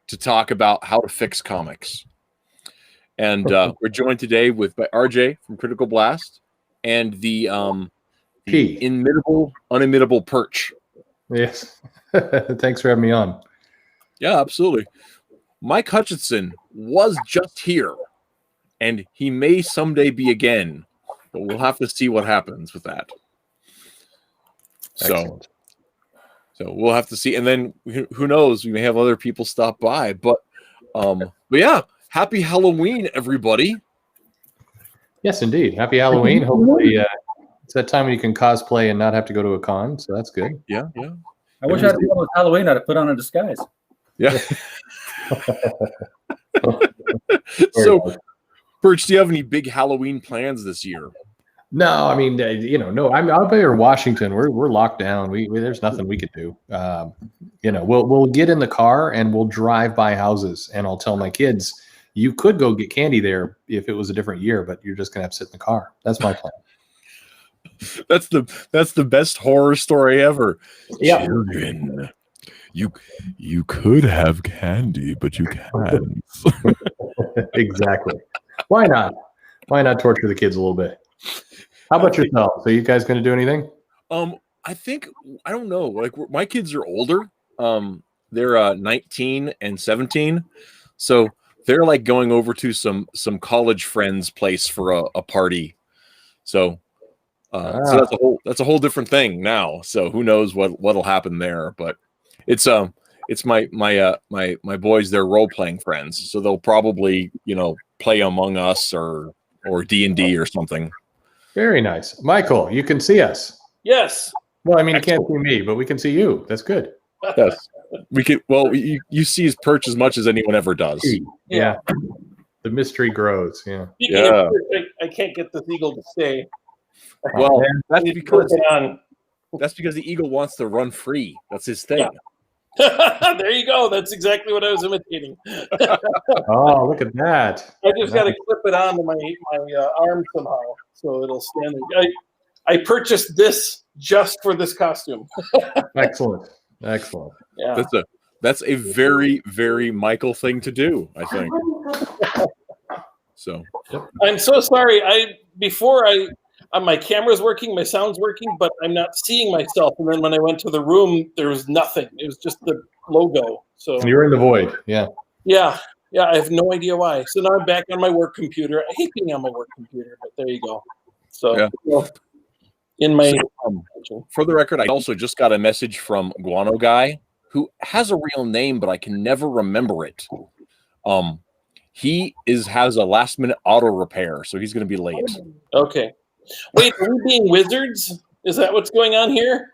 to talk about how to fix comics. And we're joined today by RJ from Critical Blast and the unimitable Perch. Yes. Thanks for having me on. Yeah, absolutely. Mike Hutchinson was just here, and he may someday be again, but we'll have to see what happens with that. So we'll have to see, and then who knows? We may have other people stop by, but yeah, happy Halloween, everybody! Yes, indeed, happy Halloween. Hopefully, it's that time when you can cosplay and not have to go to a con, so that's good. Yeah. I wish I had to go with Halloween. I'd have put on a disguise. Yeah. So, Birch, do you have any big Halloween plans this year? No, I mean, no. I'm out there in Washington. We're locked down. There's nothing we could do. We'll get in the car and we'll drive by houses, and I'll tell my kids, you could go get candy there if it was a different year, but you're just gonna have to sit in the car. That's my plan. That's the best horror story ever. Yeah. Children, you could have candy, but you can't. Exactly. Why not? Why not torture the kids a little bit? How about yourself? So you guys going to do anything? I don't know. Like, my kids are older. They're 19 and 17, so they're like going over to some college friends' place for a party. So that's a whole different thing now. So who knows what'll happen there? But it's my boys, they're role playing friends, so they'll probably play Among Us or D&D or something. Very nice. Michael, you can see us. Yes. Well, I mean, you can't see me, but we can see you. That's good. Yes. We can. Well, you see his Perch as much as anyone ever does. Yeah. The mystery grows. Yeah. Yeah. I can't get this eagle to stay. Well, that's because the eagle wants to run free. That's his thing. Yeah. There you go. That's exactly what I was imitating. Oh, look at that. I just got to clip it onto my arm somehow so it'll stand there. I purchased this just for this costume. Excellent. Yeah. That's a very, very Michael thing to do, I think. So I'm so sorry. My camera's working, my sound's working, but I'm not seeing myself. And then when I went to the room, there was nothing. It was just the logo. So you're in the void. Yeah. Yeah. I have no idea why. So now I'm back on my work computer. I hate being on my work computer, but there you go. So for the record, I also just got a message from Guano Guy, who has a real name, but I can never remember it. He has a last minute auto repair, so he's going to be late. Okay. Wait, are we being wizards? Is that what's going on here?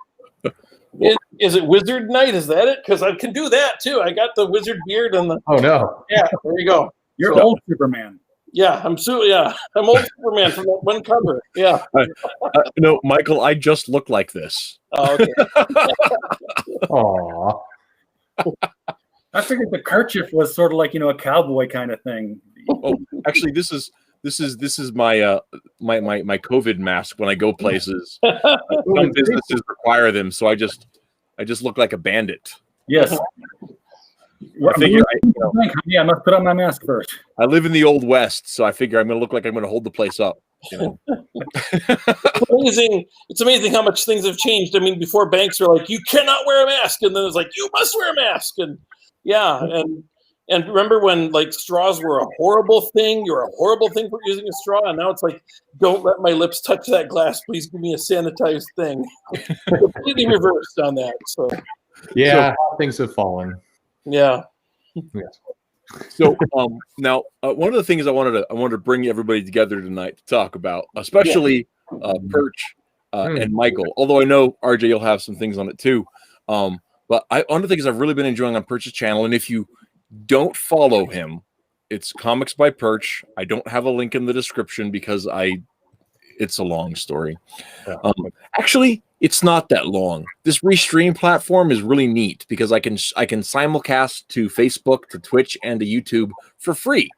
Is it wizard night? Is that it? Because I can do that too. I got the wizard beard and the. Oh no! Yeah, there you go. You're old Superman. Yeah, I'm old Superman from that one cover. Yeah. No, Michael, I just look like this. Oh, okay. Aww. I figured the kerchief was sort of like a cowboy kind of thing. Oh, actually, this is my my COVID mask when I go places. Some businesses require them, so I just look like a bandit. Yes. I figure I must put on my mask first. I live in the Old West, so I figure I'm going to look like I'm going to hold the place up. It's amazing how much things have changed. I mean, before banks were like, you cannot wear a mask, and then it's like, you must wear a mask, and and remember when like straws were a horrible thing? You're a horrible thing for using a straw, and now it's like, don't let my lips touch that glass. Please give me a sanitized thing. Completely reversed on that. So things have fallen. Yeah. Yes. So now one of the things I wanted to bring everybody together tonight to talk about, especially Perch and Michael. Although I know RJ, you'll have some things on it too. But one of the things I've really been enjoying on Perch's channel, and if you don't follow him, it's Comics by Perch. I don't have a link in the description because it's a long story. Actually, it's not that long. This Restream platform is really neat because I can simulcast to Facebook, to Twitch, and to YouTube for free.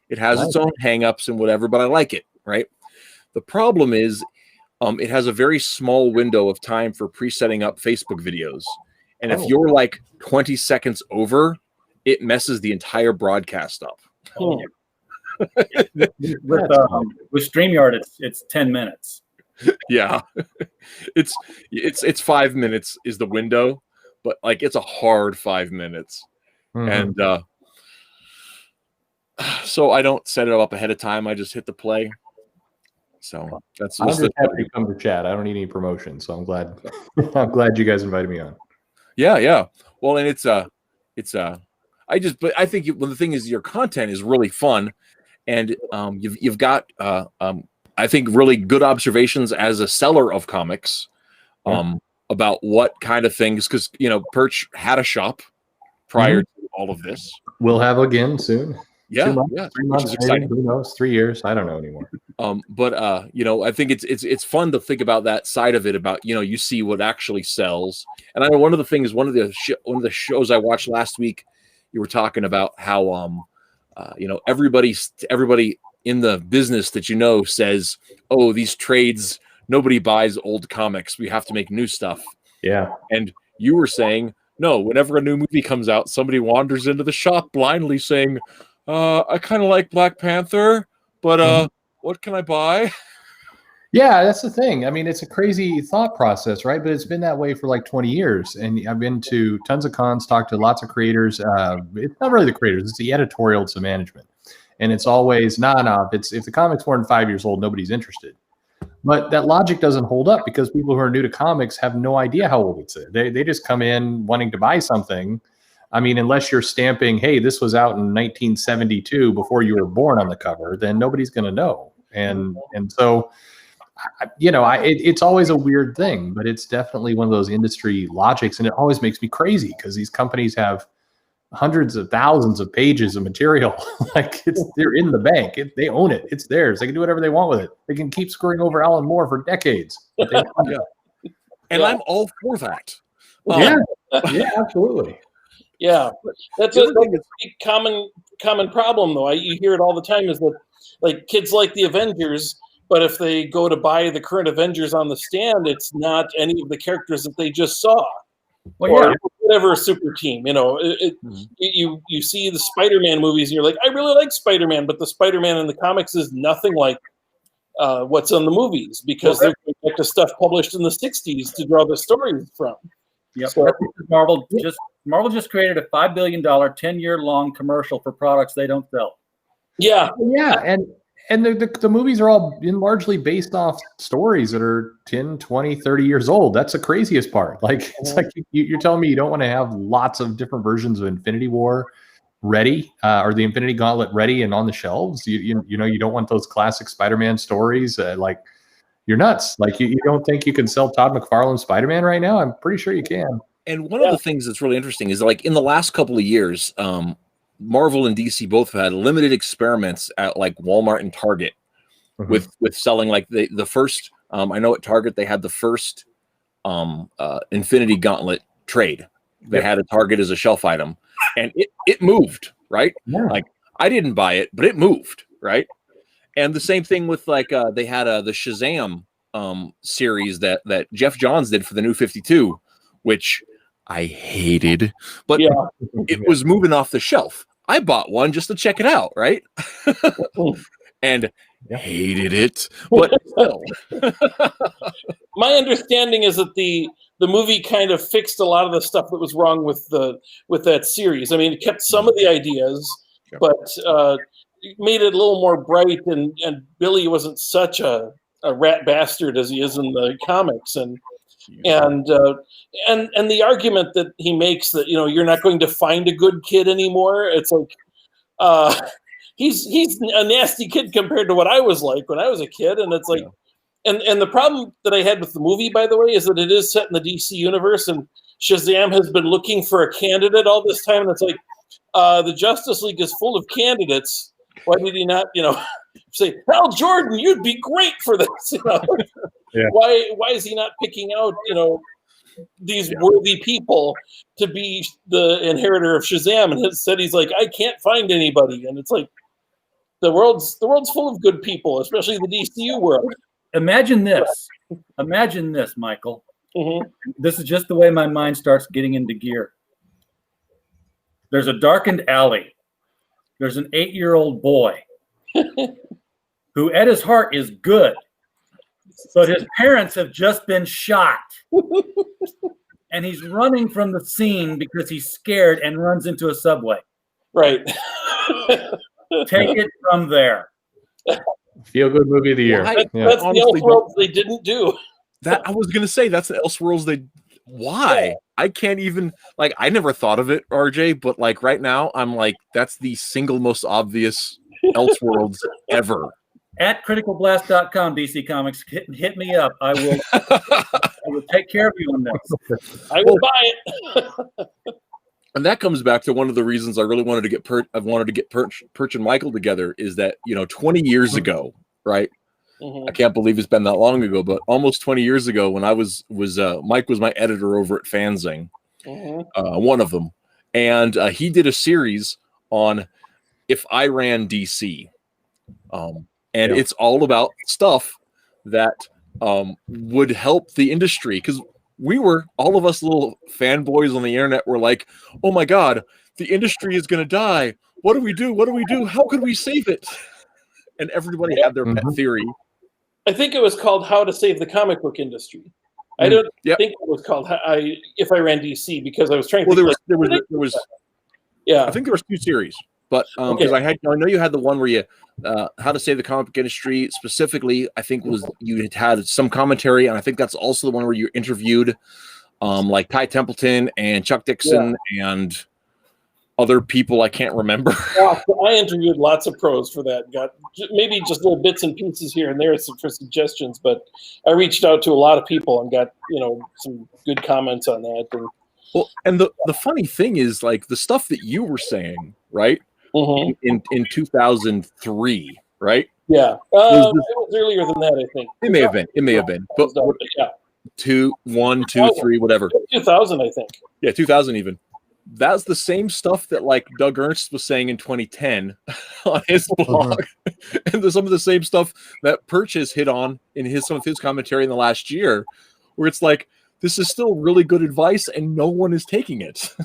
It has its own hangups and whatever, but I like it, right? The problem is it has a very small window of time for pre-setting up Facebook videos. And if you're like 20 seconds over, it messes the entire broadcast up. Hmm. With StreamYard, it's 10 minutes. Yeah, it's 5 minutes is the window, but like it's a hard 5 minutes, and so I don't set it up ahead of time. I just hit the play. So that's I'm just happy to come to chat. I don't need any promotion, so I'm glad. I'm glad you guys invited me on. Yeah. Well, and but I think well, the thing is, your content is really fun, and you've got I think really good observations as a seller of comics, about what kind of things, because Perch had a shop prior to all of this. We'll have again soon. Yeah, 2 months, yeah, 3 which months, is exciting. Who knows? 3 years? I don't know anymore. But I think it's fun to think about that side of it. About you see what actually sells. And I know one of the shows I watched last week, you were talking about how everybody in the business that says, oh, these trades, nobody buys old comics. We have to make new stuff. Yeah. And you were saying, no, whenever a new movie comes out, somebody wanders into the shop blindly saying, I kind of like Black Panther, but what can I buy? Yeah, that's the thing. I mean, it's a crazy thought process, right? But it's been that way for like 20 years. And I've been to tons of cons, talked to lots of creators. It's not really the creators, it's the editorial, it's the management. And it's always, if the comic's more than 5 years old, nobody's interested. But that logic doesn't hold up because people who are new to comics have no idea how old it's. They just come in wanting to buy something. I mean, unless you're stamping, hey, this was out in 1972 before you were born on the cover, then nobody's going to know. And so, it's always a weird thing, but it's definitely one of those industry logics. And it always makes me crazy because these companies have hundreds of thousands of pages of material. They're in the bank. They own it. It's theirs. They can do whatever they want with it. They can keep screwing over Alan Moore for decades. And I'm all for that. Yeah, absolutely. Yeah, that's a common problem, though. You hear it all the time, is that like kids like the Avengers, but if they go to buy the current Avengers on the stand, it's not any of the characters that they just saw. Or whatever super team, you see the Spider-Man movies and you're like, I really like Spider-Man, but the Spider-Man in the comics is nothing like what's in the movies because they're going back to stuff published in the 60s to draw the stories from. Yep. So, Marvel just created a $5 billion 10-year-long commercial for products they don't sell. Yeah, and the movies are all largely based off stories that are 10, 20, 30 years old. That's the craziest part. It's like you're telling me you don't want to have lots of different versions of Infinity War ready or the Infinity Gauntlet ready and on the shelves. You don't want those classic Spider-Man stories. You're nuts. You don't think you can sell Todd McFarlane's Spider-Man right now? I'm pretty sure you can. And one of the things that's really interesting is in the last couple of years, Marvel and DC both had limited experiments at Walmart and Target with selling the first. I know at Target they had the first Infinity Gauntlet trade. They had a Target as a shelf item, and it moved, right? Yeah. I didn't buy it, but it moved, right? And the same thing with they had the Shazam series that Jeff Johns did for the New 52, which I hated, but it was moving off the shelf. I bought one just to check it out, right? And hated it, but still. My understanding is that the movie kind of fixed a lot of the stuff that was wrong with that series. I mean, it kept some of the ideas, but made it a little more bright. And Billy wasn't such a rat bastard as he is in the comics, and the argument that he makes that you're not going to find a good kid anymore. It's like he's a nasty kid compared to what I was like when I was a kid, and it's like, and the problem that I had with the movie, by the way, is that it is set in the DC universe, and Shazam has been looking for a candidate all this time, and it's like the Justice League is full of candidates. Why did he not, say, Hal Jordan, you'd be great for this? Why is he not picking out, these worthy people to be the inheritor of Shazam? And instead he's like, I can't find anybody. And it's like the world's full of good people, especially the DCU world. Imagine this, Michael. Mm-hmm. This is just the way my mind starts getting into gear. There's a darkened alley. There's an 8-year-old boy who at his heart is good, but his parents have just been shot. And he's running from the scene because he's scared and runs into a subway. Right. Take it from there. Feel good movie of the year. That's the Elseworlds they didn't do. That I was gonna say that's the Elseworlds they. Why? Yeah. I can't even I never thought of it, RJ, but right now I'm that's the single most obvious Elseworlds ever. At criticalblast.com, DC Comics, hit me up. I will take care of you on this. I will buy it. And that comes back to one of the reasons I really wanted to get Perch and Michael together is that 20 years ago, right? I can't believe it's been that long ago, but almost 20 years ago, when I was Mike was my editor over at Fanzine, one of them, and he did a series on If I Ran DC, and it's all about stuff that would help the industry because all of us little fanboys on the internet were like, oh my God, the industry is going to die. What do we do? What do we do? How could we save it? And everybody had their pet theory. I think it was called How to Save the Comic Book Industry. I don't think it was called If I Ran DC because I was trying to there was I think there was 2 series, but because I know you had the one where you How to Save the Comic Book Industry specifically. I think you had some commentary, and I think that's also the one where you interviewed Ty Templeton and Chuck Dixon and other people I can't remember. Yeah, I interviewed lots of pros for that. Got maybe just little bits and pieces here and there for suggestions, but I reached out to a lot of people and got some good comments on that. And the funny thing is the stuff that you were saying, right? In 2003, right? Yeah, it was earlier than that. I think it may have been. But yeah, 2, 1, 2, 3, whatever. 2000, I think. Yeah, 2000 even. That's the same stuff that Doug Ernst was saying in 2010 on his blog, and some of the same stuff that Perch has hit on in some of his commentary in the last year, where it's this is still really good advice and no one is taking it.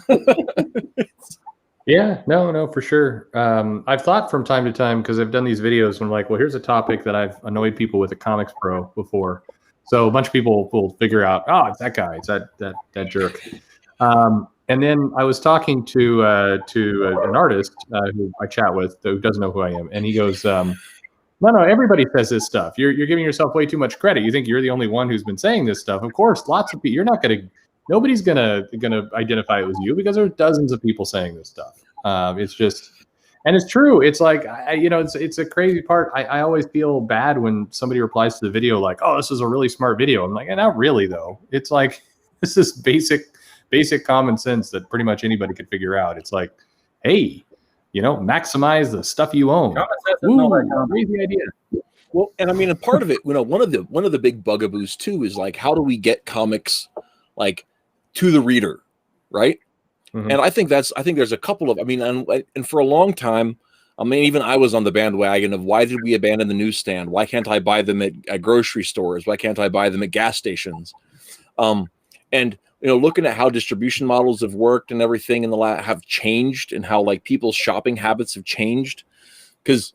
Yeah, no, for sure. I've thought from time to time because I've done these videos and I'm well, here's a topic that I've annoyed people with a Comics Pro before. So a bunch of people will figure out, it's that guy, it's that jerk. And then I was talking to an artist who I chat with who doesn't know who I am, and he goes, "No, everybody says this stuff. You're giving yourself way too much credit. You think you're the only one who's been saying this stuff. Of course, lots of people. Nobody's gonna identify it was you because there's dozens of people saying this stuff. It's just, and it's true. It's it's a crazy part. I always feel bad when somebody replies to the video oh, this is a really smart video. I'm not really though. It's this is basic common sense that pretty much anybody could figure out. It's hey, maximize the stuff you own. Ooh, crazy idea. Well, and I mean, a part of it, one of the big bugaboos too is how do we get comics to the reader, right? And I think there's a couple of, and for a long time, even I was on the bandwagon of why did we abandon the newsstand? Why can't I buy them at grocery stores? Why can't I buy them at gas stations? And looking at how distribution models have worked and everything have changed and how people's shopping habits have changed. Because,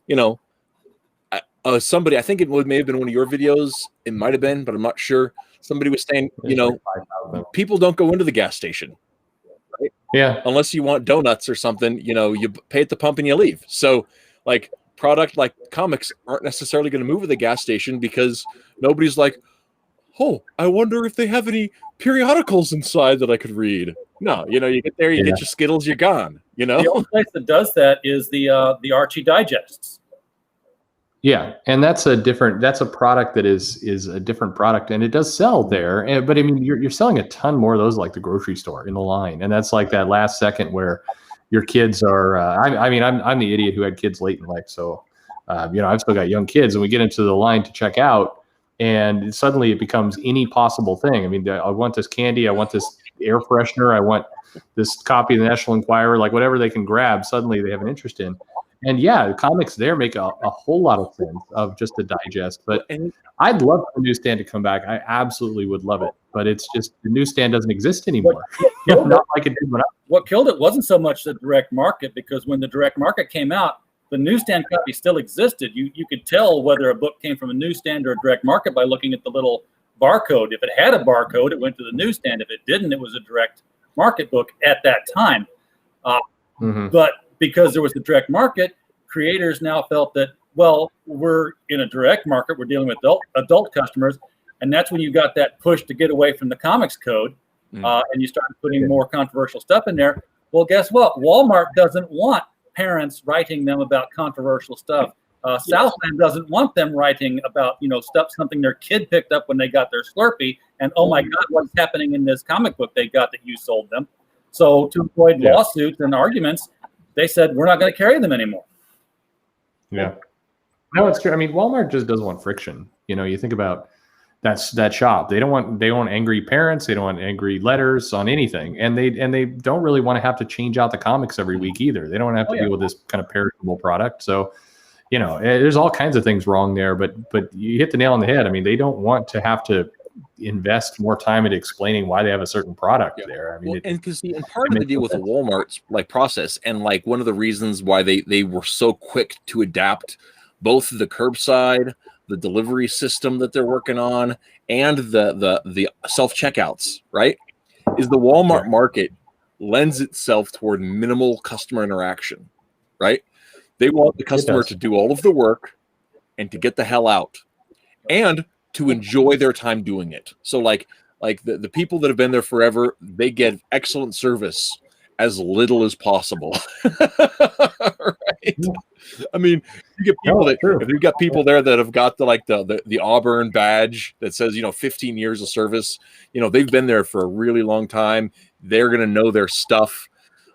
somebody, I think it may have been one of your videos. It might've been, but I'm not sure. Somebody was saying, people don't go into the gas station. Right? Yeah. Unless you want donuts or something, you pay at the pump and you leave. So product like comics aren't necessarily going to move at the gas station because nobody's oh, I wonder if they have any periodicals inside that I could read. No, you get there, you get your Skittles, you're gone. The only place that does that is the Archie Digests. Yeah, and that's a product that is a different product, and it does sell there. But you're selling a ton more of those the grocery store in the line, and that's that last second where your kids are. I'm the idiot who had kids late in life, so I've still got young kids, and we get into the line to check out. And suddenly it becomes any possible thing. I want this candy. I want this air freshener. I want this copy of the National Enquirer, whatever they can grab, suddenly they have an interest in. And yeah, the comics there make a whole lot of sense of just a digest. But I'd love for the newsstand to come back. I absolutely would love it. but it's just the newsstand doesn't exist anymore. Not like it did when What killed it wasn't so much the direct market, because when the direct market came out, the newsstand copy still existed. You could tell whether a book came from a newsstand or a direct market by looking at the little barcode. If it had a barcode, it went to the newsstand. If it didn't, it was a direct market book at that time. But because there was the direct market, creators now felt that, well, we're in a direct market, we're dealing with adult customers, and that's when you got that push to get away from the comics code, and you started putting more controversial stuff in there. Well, guess what? Walmart doesn't want parents writing them about controversial stuff. Southland doesn't want them writing about, something their kid picked up when they got their Slurpee, and oh my God, what's happening in this comic book they got that you sold them? So to avoid lawsuits and arguments, they said, we're not going to carry them anymore. Yeah. No, it's true. I mean, Walmart just doesn't want friction. You think about that shop. They don't want angry parents. They don't want angry letters on anything. And they don't really want to have to change out the comics every week either. They don't want to have to deal with this kind of perishable product. So, there's all kinds of things wrong there, but you hit the nail on the head. I mean, they don't want to have to invest more time into explaining why they have a certain product there. I mean, and part of the deal with the Walmart's process, and one of the reasons why they were so quick to adapt both the curbside, the delivery system that they're working on, and the self checkouts, right, is the Walmart market lends itself toward minimal customer interaction, right? They want the customer to do all of the work and to get the hell out, and to enjoy their time doing it. So the people that have been there forever, they get excellent service as little as possible. Right? I mean, you get people if you've got people there that have got the Auburn badge that says 15 years of service, they've been there for a really long time. They're gonna know their stuff,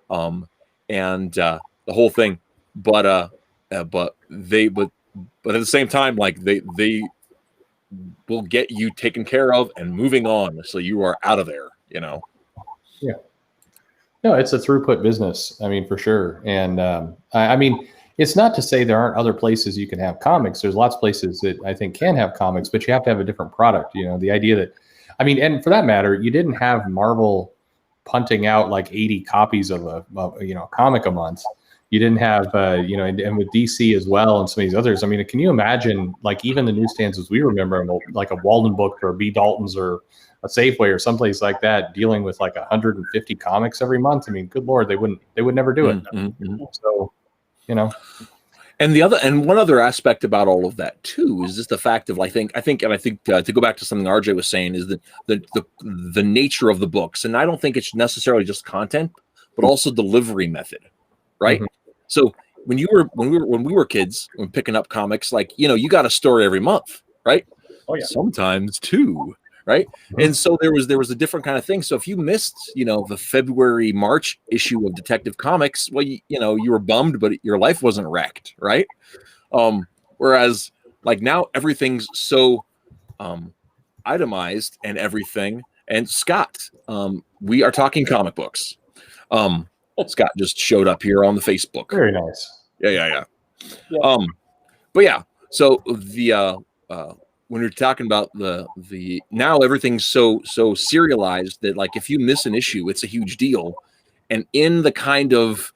and the whole thing. But at the same time, they will get you taken care of and moving on, so you are out of there. Yeah. No, it's a throughput business. I mean, for sure. And I mean, it's not to say there aren't other places you can have comics. There's lots of places that I think can have comics, but you have to have a different product. The idea that, I mean, and for that matter, you didn't have Marvel punting out 80 copies of a comic a month. You didn't have, and with DC as well and some of these others. I mean, can you imagine, even the newsstands as we remember them, like a Walden Book or B. Dalton's or a Safeway or someplace like that, dealing with 150 comics every month? I mean, good Lord, they would never do it. So, And one other aspect about all of that too is just the fact of I think to go back to something RJ was saying is that the nature of the books, and I don't think it's necessarily just content, but also delivery method, right? Mm-hmm. So when we were kids, when picking up comics, you got a story every month, right? Oh yeah. Sometimes two, right? Mm-hmm. And so there was a different kind of thing. So if you missed, the February, March issue of Detective Comics, well, you were bummed, but your life wasn't wrecked, right? Whereas now everything's so itemized and everything. And Scott, we are talking comic books. Scott just showed up here on the Facebook. Very nice. Yeah. But yeah, so the when you're talking about the now everything's so serialized that if you miss an issue, it's a huge deal. And in the kind of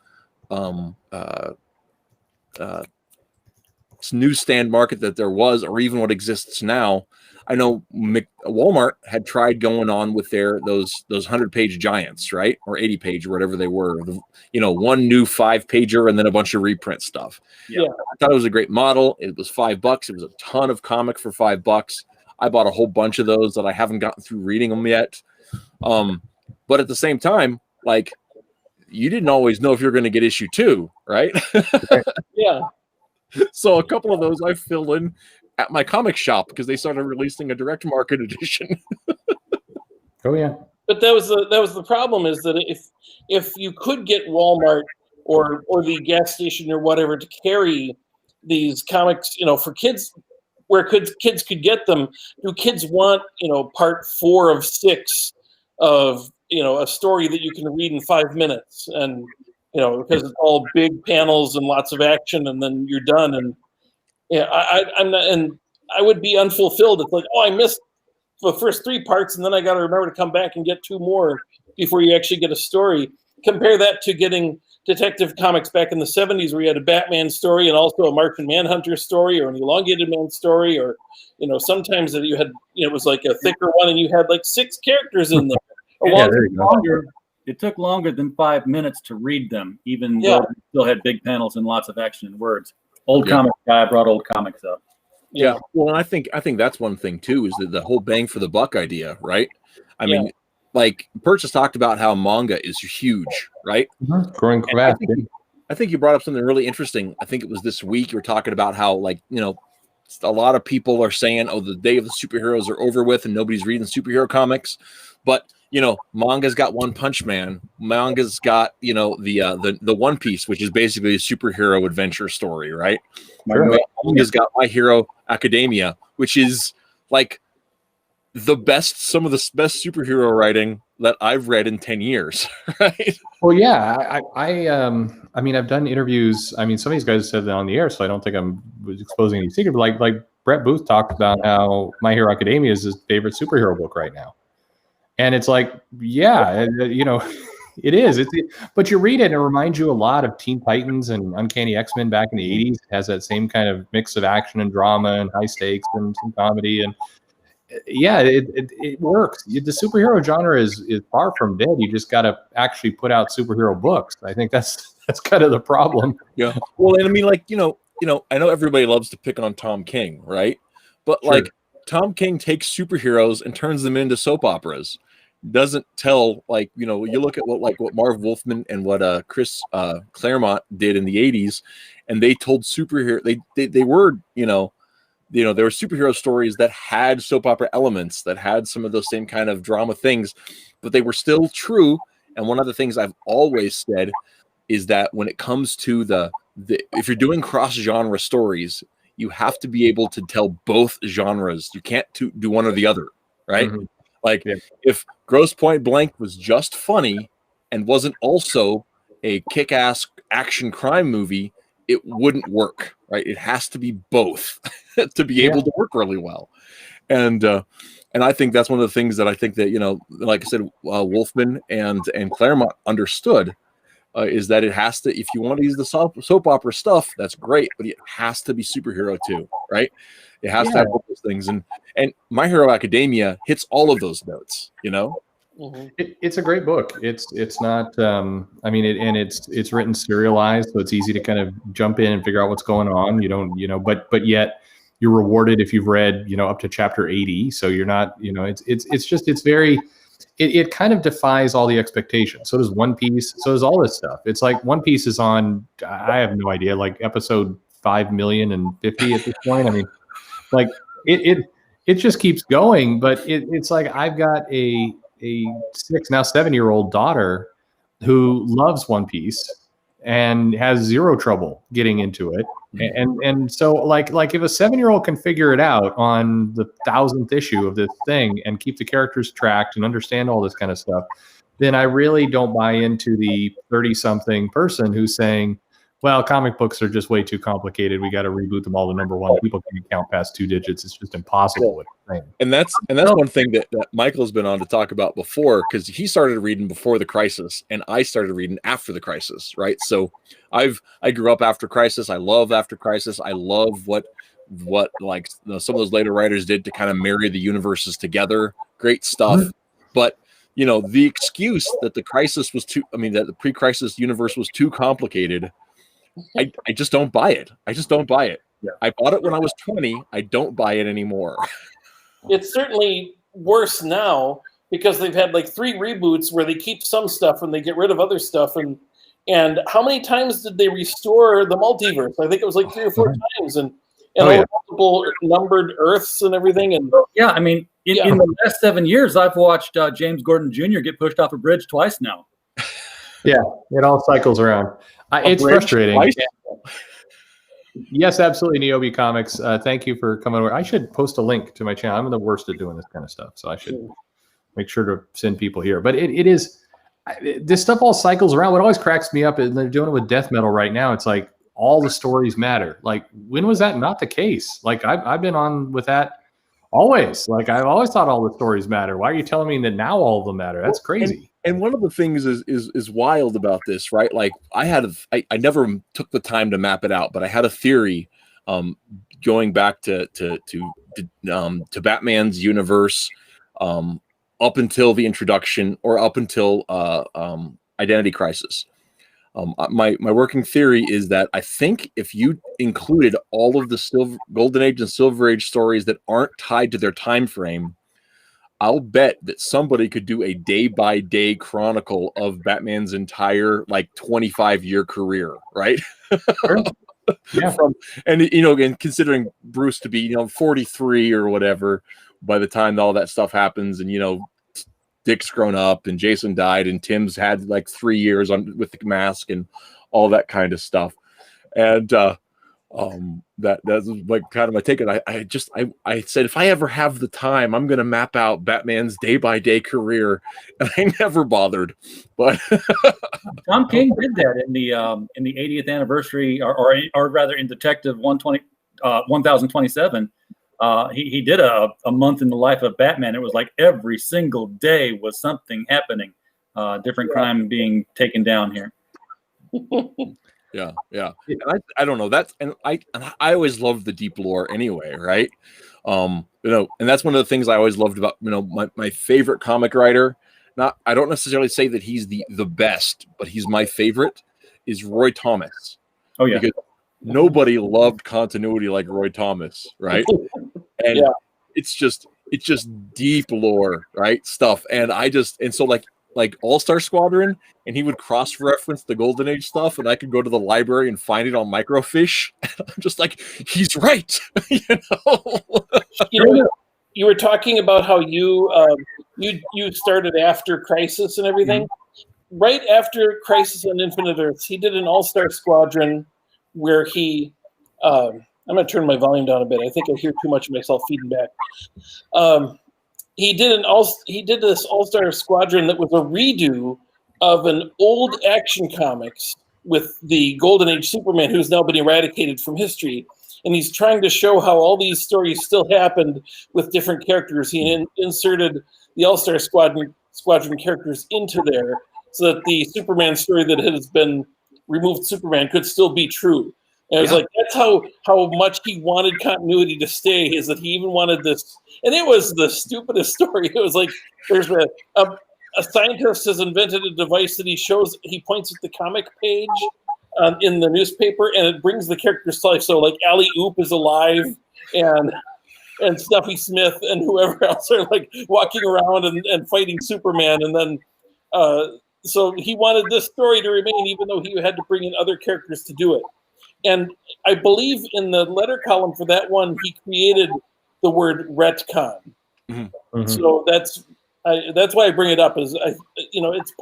newsstand market that there was, or even what exists now, I know Walmart had tried going on with those 100-page giants, right, or 80-page or whatever they were. One new 5-pager and then a bunch of reprint stuff. Yeah, I thought it was a great model. It was $5. It was a ton of comic for $5. I bought a whole bunch of those that I haven't gotten through reading them yet. But at the same time, you didn't always know if you were going to get issue 2, right? Yeah. So a couple of those I filled in at my comic shop because they started releasing a direct market edition. Oh yeah. But that was the problem, is that if you could get Walmart or the gas station or whatever to carry these comics, for kids, where kids could get them, do kids want, part 4 of 6 of, a story that you can read in 5 minutes, and because it's all big panels and lots of action, and then you're done. And I'm not, and I would be unfulfilled. It's I missed the first 3 parts, and then I got to remember to come back and get 2 more before you actually get a story. Compare that to getting Detective Comics back in the 70s, where you had a Batman story and also a Martian Manhunter story, or an Elongated Man story, or sometimes that you had, it was like a thicker one, and you had like 6 characters in there. It took longer than 5 minutes to read them, even though it still had big panels and lots of action and words. Old comic guy brought old comics up. Yeah. Well, and I think that's one thing too, is that the whole bang for the buck idea, right? I mean, like Perch has talked about how manga is huge, right? Growing fast. I think you brought up something really interesting. I think it was this week you were talking about how, like, a lot of people are saying, oh, the day of the superheroes are over with and nobody's reading superhero comics. But manga's got One Punch Man. Manga's got, the One Piece, which is basically a superhero adventure story, right? Manga's got My Hero Academia, which is like some of the best superhero writing that I've read in 10 years, right? Well, yeah, I mean, I've done interviews. I mean, some of these guys said that on the air, so I don't think I'm exposing any secret. But like Brett Booth talked about how My Hero Academia is his favorite superhero book right now. And it's like, it is. But you read it and it reminds you a lot of Teen Titans and Uncanny X-Men back in the 80s. It has that same kind of mix of action and drama and high stakes and some comedy. And it works. The superhero genre is far from dead. You just got to actually put out superhero books. I think that's kind of the problem. Yeah. Well, and I mean, like, I know everybody loves to pick on Tom King, right? But like, Tom King takes superheroes and turns them into soap operas. Doesn't tell, like, you look at what Marv Wolfman and what Chris Claremont did in the 80s, and they told superhero they were there were superhero stories that had soap opera elements, that had some of those same kind of drama things, but they were still true. And one of the things I've always said is that when it comes to if you're doing cross-genre stories, you have to be able to tell both genres. You can't do one or the other, right? Mm-hmm. Like, if Grosse Point Blank was just funny and wasn't also a kick-ass action crime movie, it wouldn't work, right? It has to be both to be able to work really well. And I think that's one of the things that I think that, like I said, Wolfman and Claremont understood, is that it has to, if you want to use the soap opera stuff, that's great, but it has to be superhero too, right? It has to have all those things. And My Hero Academia hits all of those notes, Mm-hmm. It's a great book. It's not. It's written serialized, so it's easy to kind of jump in and figure out what's going on. You don't, but yet you're rewarded if you've read, up to chapter 80. So you're not, it's very. It kind of defies all the expectations. So does One Piece. So does all this stuff. It's like One Piece is on. I have no idea. Like episode 5,050,000 at this point. I mean, like it just keeps going. But it's like I've got a 7-year-old daughter who loves One Piece and has zero trouble getting into it. And so like if a 7-year-old can figure it out on the 1,000th issue of this thing and keep the characters tracked and understand all this kind of stuff, then I really don't buy into the 30-something person who's saying, well, comic books are just way too complicated. We got to reboot them all to number one. People can't count past 2 digits. It's just impossible. And that's one thing that Michael's been on to talk about before, because he started reading before the crisis and I started reading after the crisis, right? So I grew up after crisis. I love after crisis. I love what like some of those later writers did to kind of marry the universes together. Great stuff. Mm-hmm. But the excuse that the pre-crisis universe was too complicated, I just don't buy it. Yeah. I bought it when I was 20. I don't buy it anymore. It's certainly worse now because they've had like 3 reboots where they keep some stuff and they get rid of other stuff. And how many times did they restore the multiverse? I think it was like 3 or 4 times, and multiple numbered Earths and everything. And yeah, I mean, in the last 7 years, I've watched James Gordon Jr. get pushed off a bridge twice now. Yeah, it all cycles around. It's frustrating. Yes, absolutely. Niobe Comics. Thank you for coming over. I should post a link to my channel. I'm the worst at doing this kind of stuff, so I should make sure to send people here. But it is, this stuff all cycles around. What always cracks me up is they're doing it with death metal right now. It's like all the stories matter. Like, when was that not the case? Like, I've been on with that Always. Like, I've always thought all the stories matter. Why are you telling me that now all of them matter? That's crazy. And one of the things is wild about this, right? Like, I never took the time to map it out, but I had a theory, going back to Batman's universe, up until the introduction, or up until Identity Crisis. My working theory is that I think if you included all of the Golden Age and Silver Age stories that aren't tied to their time frame, I'll bet that somebody could do a day-by-day chronicle of Batman's entire 25-year career, right? Sure. Yeah. And considering Bruce to be 43 or whatever by the time all that stuff happens, and Dick's grown up and Jason died and Tim's had 3 years with the mask and all that kind of stuff. And that's kind of my take. And I said, if I ever have the time, I'm going to map out Batman's day-by-day career. And I never bothered, but Tom King did that in the 80th anniversary, or rather in Detective 1027. He did a month in the life of Batman. It was like every single day was something happening, different crime being taken down here. Yeah. And I don't know. I always loved the deep lore anyway, right? And that's one of the things I always loved about my favorite comic writer. I don't necessarily say that he's the best, but he's my favorite, is Roy Thomas. Oh yeah. Because nobody loved continuity like Roy Thomas, right? And it's just deep lore, right? Stuff. And so All-Star Squadron, and he would cross-reference the Golden Age stuff, and I could go to the library and find it on microfiche. I'm just like, he's right. You were talking about how you started after Crisis and everything. Mm-hmm. Right after Crisis on Infinite Earths, he did an All-Star Squadron where he I'm going to turn my volume down a bit. I think I hear too much of myself feeding back. He did this All-Star Squadron that was a redo of an old Action Comics with the Golden Age Superman, who's now been eradicated from history. And he's trying to show how all these stories still happened with different characters. He inserted the All-Star Squadron characters into there so that the Superman story that has been removed Superman could still be true. And it was like, that's how much he wanted continuity to stay, is that he even wanted this. And it was the stupidest story. It was like, there's a scientist has invented a device that he points at the comic page in the newspaper, and it brings the characters to life. So like Ali Oop is alive, and Snuffy Smith and whoever else are walking around and fighting Superman. And then, so he wanted this story to remain, even though he had to bring in other characters to do it. And I believe in the letter column for that one, he created the word retcon. Mm-hmm. So that's why I bring it up. It's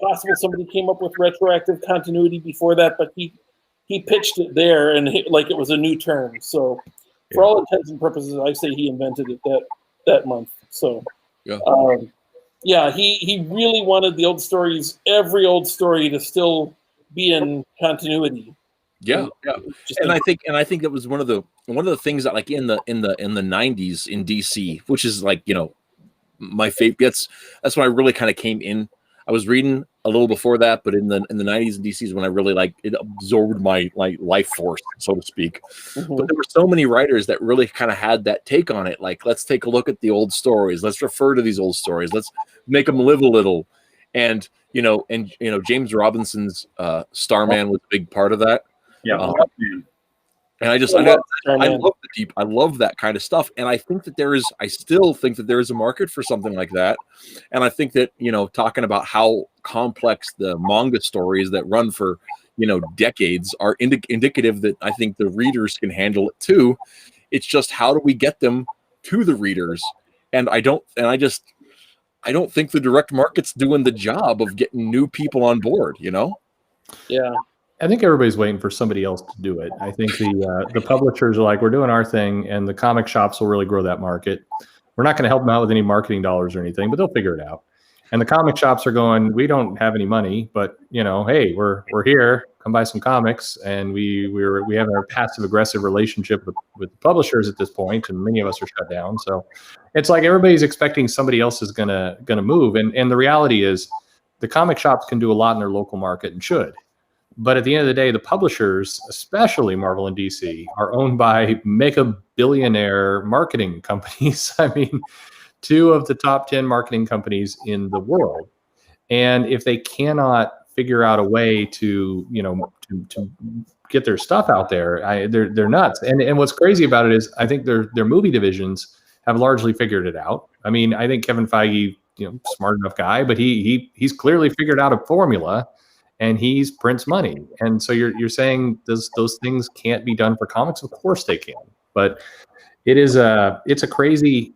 possible somebody came up with retroactive continuity before that, but he pitched it there, and it was a new term. So for all intents and purposes, I say he invented it that month. So he really wanted the old stories, every old story, to still be in continuity. Yeah. And I think that was one of the things that in the 90s in DC, which is my favorite. That's when I really kind of came in. I was reading a little before that, but in the 90s in DC is when I really it absorbed my life force, so to speak. Mm-hmm. But there were so many writers that really kind of had that take on it. Let's take a look at the old stories. Let's refer to these old stories. Let's make them live a little. And James Robinson's Starman was a big part of that. Yeah. And I love that kind of stuff. And I still think that there is a market for something like that. And I think that, talking about how complex the manga stories that run for, decades are indicative that I think the readers can handle it too. It's just, how do we get them to the readers? And I don't think the direct market's doing the job of getting new people on board, Yeah. I think everybody's waiting for somebody else to do it. I think the publishers are like, we're doing our thing, and the comic shops will really grow that market. We're not going to help them out with any marketing dollars or anything, but they'll figure it out. And the comic shops are going, we don't have any money, but hey, we're here. Come buy some comics. And we have a passive aggressive relationship with publishers at this point, and many of us are shut down. So it's like everybody's expecting somebody else is gonna move. And the reality is, the comic shops can do a lot in their local market and should. But at the end of the day, the publishers, especially Marvel and DC, are owned by mega billionaire marketing companies. I mean, 2 of the top 10 marketing companies in the world. And if they cannot figure out a way to get their stuff out there, they're nuts. And what's crazy about it is I think their movie divisions have largely figured it out. I mean, I think Kevin Feige, smart enough guy, but he's clearly figured out a formula, and he's prints money. And so you're saying those things can't be done for comics? Of course they can. But it's a crazy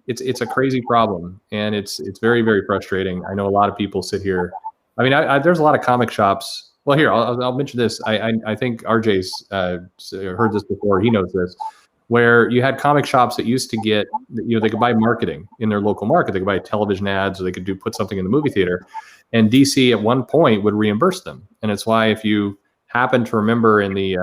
problem, and it's very, very frustrating. I know a lot of people sit here. I mean, there's a lot of comic shops. Well, here I'll mention this. I think RJ's heard this before. He knows this, where you had comic shops that used to get, they could buy marketing in their local market. They could buy television ads, or they could put something in the movie theater, and DC at one point would reimburse them. And it's why, if you happen to remember in the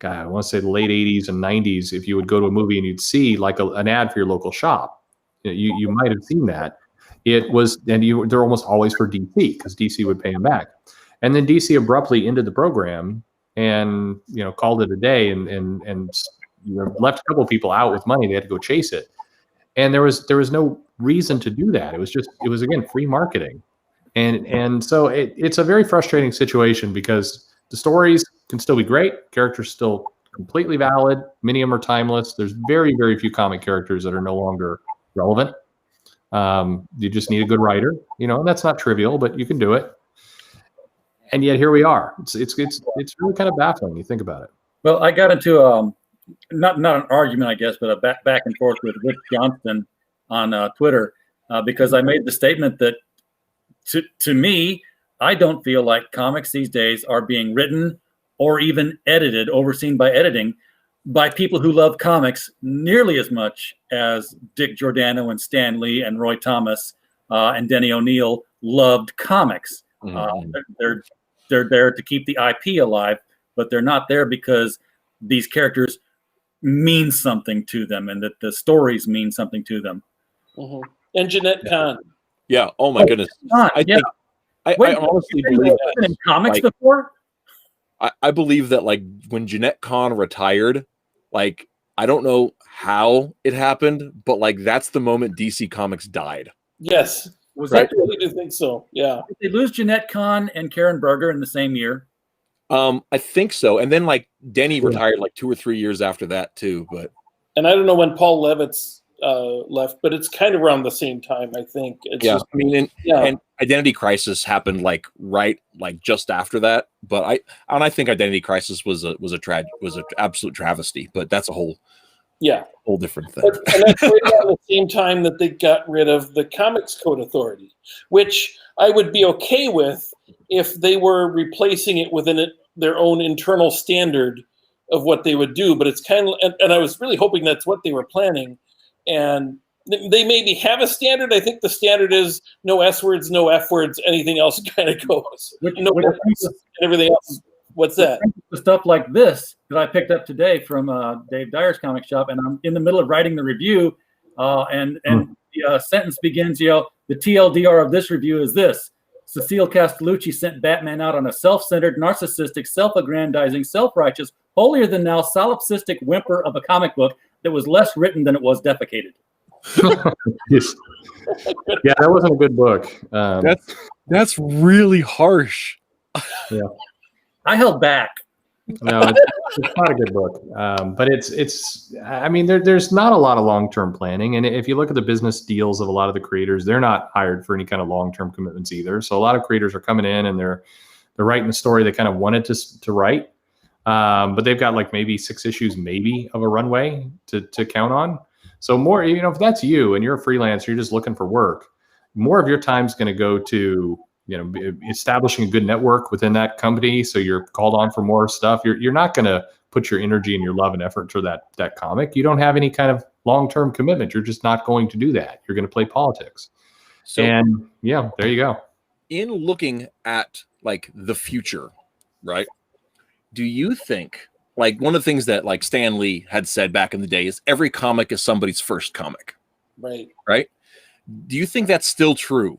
I want to say the late 80s and 90s, if you would go to a movie and you'd see like an ad for your local shop, you might have seen that. It was, and they're almost always for DC, because DC would pay them back. And then DC abruptly ended the program and called it a day, and left a couple of people out with money. They had to go chase it, and there was no reason to do that. It was again free marketing, and so it's a very frustrating situation, because the stories can still be great. Characters still completely valid. Many of them are timeless. There's very, very few comic characters that are no longer relevant. You just need a good writer, and that's not trivial, but you can do it. And yet here we are. It's really kind of baffling. You think about it. Well, I got into not an argument, I guess, but a back and forth with Rick Johnston on Twitter, because I made the statement that to me, I don't feel like comics these days are being written or even edited, overseen by editing, by people who love comics nearly as much as Dick Giordano and Stan Lee and Roy Thomas and Denny O'Neil loved comics. They're there to keep the IP alive, but they're not there because these characters mean something to them and that the stories mean something to them. Mm-hmm. And Jeanette Kahn. Yeah. Oh my goodness. I honestly believe that. In comics before? I believe that, like, when Jeanette Kahn retired, like, I don't know how it happened, but like that's the moment DC Comics died. Yes. I really do think so. Yeah. Did they lose Jeanette Kahn and Karen Berger in the same year? I think so. And then like Denny retired like 2 or 3 years after that too. And I don't know when Paul Levitz left, but it's kind of around the same time, I think. It's just, I mean, and Identity Crisis happened like just after that. But I think Identity Crisis was an absolute travesty. But that's a whole different thing. And that's right around the same time that they got rid of the Comics Code Authority, which I would be okay with if they were replacing it within their own internal standard of what they would do. But it's kind of, and I was really hoping that's what they were planning. And they maybe have a standard. I think the standard is no S words, no F words, anything else kind of goes. No words and everything else. What's that? The stuff like this that I picked up today from Dave Dyer's comic shop, and I'm in the middle of writing the review, and the sentence begins, the TLDR of this review is this. Cecile Castellucci sent Batman out on a self-centered, narcissistic, self-aggrandizing, self-righteous, holier-than-thou, solipsistic whimper of a comic book that was less written than it was defecated. Yes. Yeah, that wasn't a good book. That's really harsh. Yeah. I held back. No, it's not a good book. But it's. I mean, there's not a lot of long-term planning, and if you look at the business deals of a lot of the creators, they're not hired for any kind of long-term commitments either. So a lot of creators are coming in and they're writing the story they kind of wanted to write, but they've got like maybe 6 issues, maybe of a runway to count on. So more, if that's you and you're a freelancer, you're just looking for work, more of your time's going to go to establishing a good network within that company, so you're called on for more stuff. You're not going to put your energy and your love and effort to that comic. You don't have any kind of long-term commitment. You're just not going to do that. You're going to play politics. So, and yeah, there you go. In looking at like the future, right? Do you think, like, one of the things that like Stan Lee had said back in the day is every comic is somebody's first comic, Right. right? Do you think that's still true?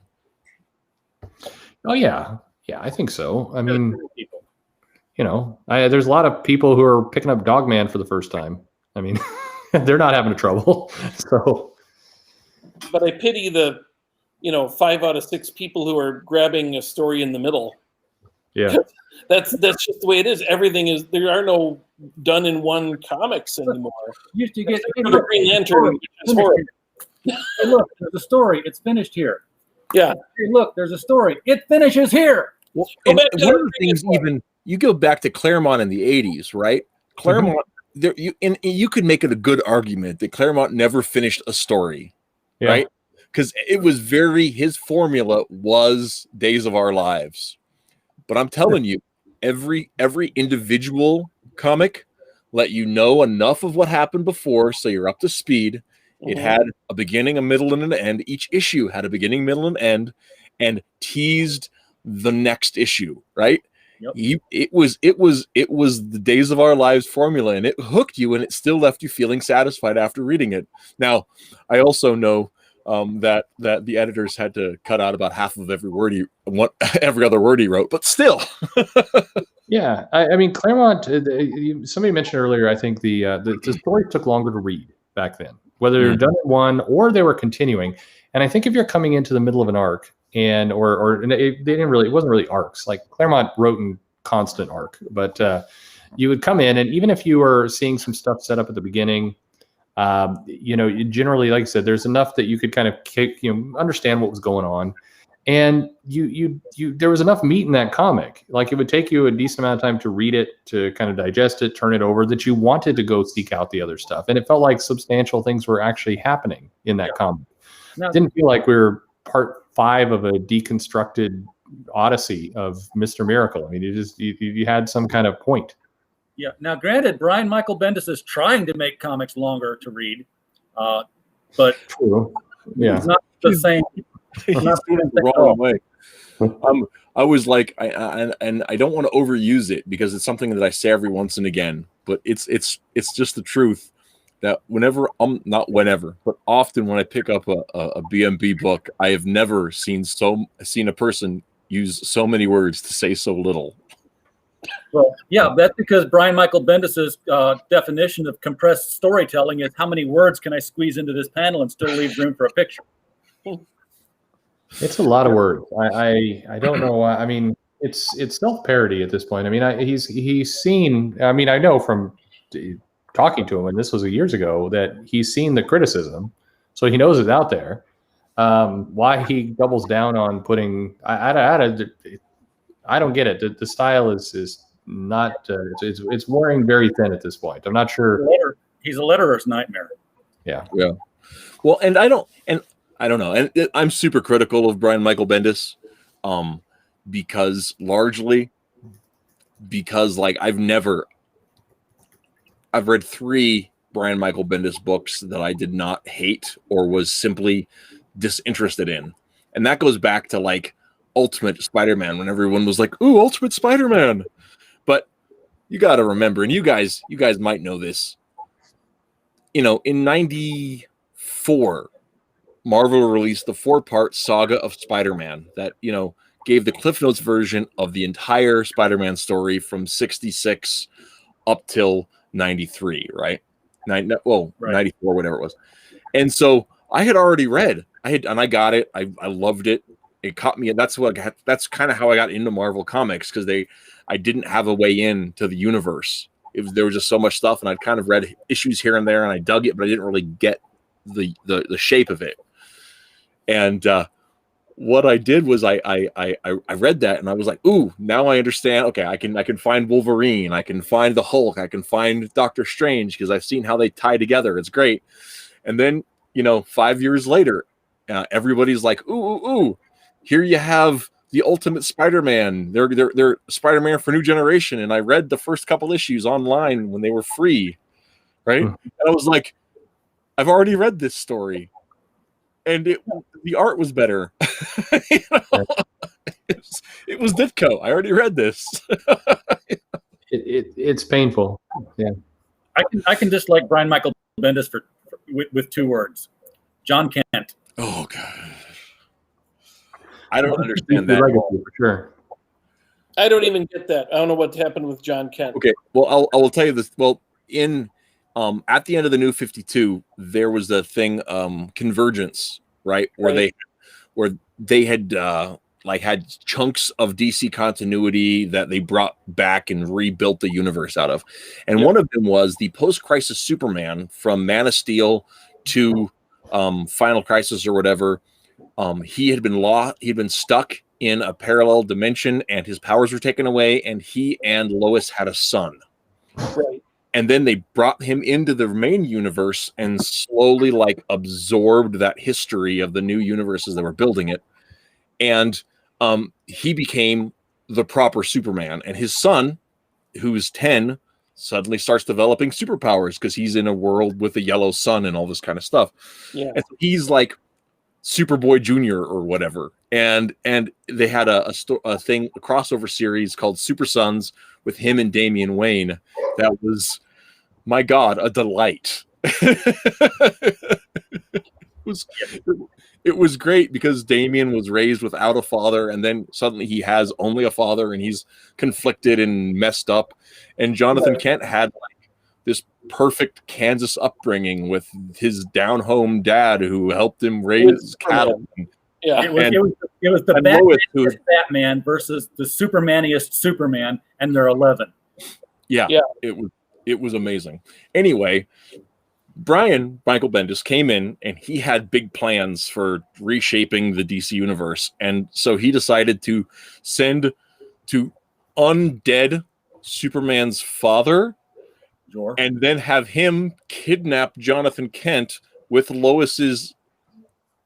Oh yeah, I think so. I mean, there's a lot of people who are picking up Dogman for the first time. I mean, they're not having trouble. So, but I pity the 5 out of 6 people who are grabbing a story in the middle. Yeah, that's just the way it is. Everything is, there are no done in one comics anymore. Used to get the Green Lantern is horrible. Hey, look, there's a story. It's finished here. Yeah. Hey, look, there's a story. It finishes here. Well, and one of the things, even you go back to Claremont in the 80s, right? Claremont, you could make it a good argument that Claremont never finished a story, right? Because it was his formula was Days of Our Lives. But I'm telling you, every individual comic let you know enough of what happened before so you're up to speed. It had a beginning, a middle, and an end. Each issue had a beginning, middle, and end, and teased the next issue, right? Yep. It was the Days of Our Lives formula, and it hooked you, and it still left you feeling satisfied after reading it. Now, I also know that the editors had to cut out about half of every other word he wrote, but still. Yeah, I mean, Claremont. Somebody mentioned earlier. I think the story took longer to read back then, whether they were done in one or they were continuing. And I think if you're coming into the middle of an arc, and they didn't really, it wasn't really arcs. Like Claremont wrote in constant arc, but you would come in, and even if you were seeing some stuff set up at the beginning, generally, like I said, there's enough that you could kind of understand what was going on, and there was enough meat in that comic. Like it would take you a decent amount of time to read it, to kind of digest it, turn it over, that you wanted to go seek out the other stuff, and it felt like substantial things were actually happening in that comic. It didn't feel like we were part 5 of a deconstructed odyssey of Mr. Miracle. I mean, you had some kind of point. Yeah. Now, granted, Brian Michael Bendis is trying to make comics longer to read, but true. Yeah, it's not the same. He's doing it the wrong way. I was like, I don't want to overuse it because it's something that I say every once and again, but it's just the truth that but often when I pick up a BMB book, I have never seen a person use so many words to say so little. Well, yeah, that's because Brian Michael Bendis's definition of compressed storytelling is how many words can I squeeze into this panel and still leave room for a picture. It's a lot of words. I don't know why. I mean, it's self-parody at this point. I mean, he's seen. I mean, I know from talking to him, and this was years ago, that he's seen the criticism, so he knows it's out there. Why he doubles down on putting? I don't get it. The style is not. It's wearing very thin at this point. I'm not sure. He's a letterer's nightmare. Yeah. Yeah. Well, and I don't know. And I'm super critical of Brian Michael Bendis, because like I've read 3 Brian Michael Bendis books that I did not hate or was simply disinterested in. And that goes back to like Ultimate Spider-Man, when everyone was like, "Ooh, Ultimate Spider-Man." But you got to remember, and you guys might know this, in 94, Marvel released the 4-part saga of Spider-Man that, gave the Cliff Notes version of the entire Spider-Man story from 66 up till 93, right? 94, whatever it was. And so I had already read, and I got it. I loved it. It caught me. And that's kind of how I got into Marvel Comics, because I didn't have a way in to the universe. There was just so much stuff, and I'd kind of read issues here and there, and I dug it, but I didn't really get the shape of it. And what I did was I read that, and I was like, "Ooh, now I understand. Okay, I can find Wolverine, I can find the Hulk, I can find Doctor Strange, because I've seen how they tie together. It's great." And then 5 years later, everybody's like, "Ooh, here you have the Ultimate Spider-Man. They're Spider-Man for New Generation." And I read the first couple issues online when they were free, right? And I was like, I've already read this story. and the art was better. You know? It was Ditko. I already read this. It's painful. Yeah. I can dislike Brian Michael Bendis with 2 words: John Kent. Oh god, I don't understand that. For sure. I don't even get that. I don't know what happened with John Kent. Okay, well, I will tell you this. Well, in at the end of the New 52, there was a thing, Convergence, right, where they had had chunks of DC continuity that they brought back and rebuilt the universe out of, and one of them was the post-crisis Superman from Man of Steel to Final Crisis or whatever. He had been stuck in a parallel dimension, and his powers were taken away, and he and Lois had a son. Right. And then they brought him into the main universe and slowly absorbed that history of the new universes that were building it. And he became the proper Superman. And his son, who's 10, suddenly starts developing superpowers because he's in a world with a yellow sun and all this kind of stuff. Yeah. And so he's like Superboy Jr. or whatever. And they had a crossover series called Super Sons with him and Damian Wayne. That was, my God, a delight. It was great because Damian was raised without a father, and then suddenly he has only a father, and he's conflicted and messed up. And Jonathan Kent had this perfect Kansas upbringing with his down-home dad who helped him raise cattle. Yeah, it was the Batman versus the Supermaniest Superman, and they're 11. Yeah. It was amazing. Anyway, Brian Michael Bendis came in and he had big plans for reshaping the DC universe. And so he decided to send to undead Superman's father and then have him kidnap Jonathan Kent with Lois's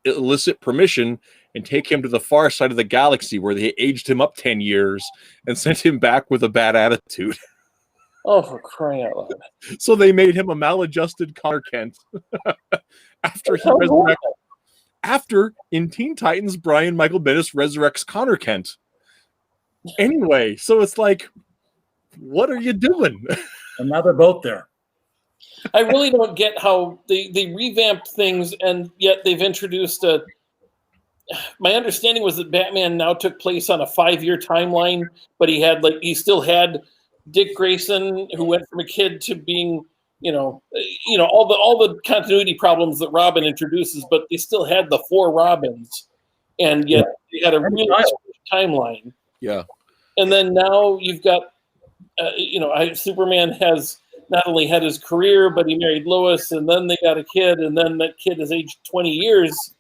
illicit permission and take him to the far side of the galaxy where they aged him up 10 years and sent him back with a bad attitude. Oh, for crying out loud. So they made him a maladjusted Connor Kent after he resurrected. After in Teen Titans, Brian Michael Bendis resurrects Connor Kent. Anyway, so it's like, what are you doing? And now they're both there. I really don't get how they revamped things, and yet they've introduced a. My understanding was that Batman now took place on a 5-year timeline, but he still had Dick Grayson, who went from a kid to being, all the continuity problems that Robin introduces, but they still had the 4 Robins, and yet they had a really timeline. Yeah. And then now you've got, Superman has not only had his career, but he married Lois, and then they got a kid, and then that kid is aged 20 years.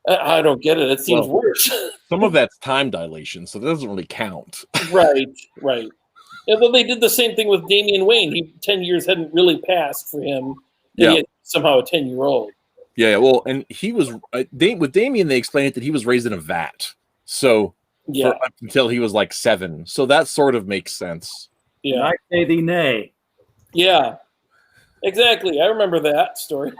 I don't get it. It seems worse. Some of that's time dilation, so that doesn't really count. Right. And then they did the same thing with Damian Wayne. 10 years hadn't really passed for him. Yeah. He had somehow a 10-year-old. Yeah, well, and he was with Damian. They explained that he was raised in a vat, so until he was 7. So that sort of makes sense. Yeah, I say thee nay. Yeah, exactly. I remember that story.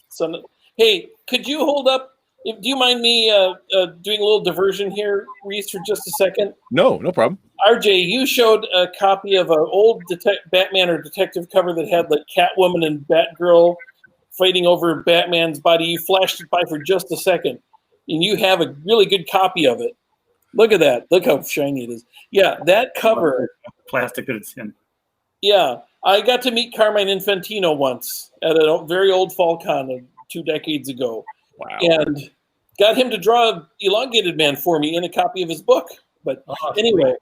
So, hey, could you hold up? Do you mind me doing a little diversion here, Reese, for just a second? No problem. RJ, you showed a copy of an old Batman or detective cover that had Catwoman and Batgirl fighting over Batman's body. You flashed it by for just a second, and you have a really good copy of it. Look at that. Look how shiny it is. Yeah, that cover. Plastic that it's in. Yeah, I got to meet Carmine Infantino once at a very old fall con 2 decades ago. Wow. And got him to draw Elongated Man for me in a copy of his book. But anyway,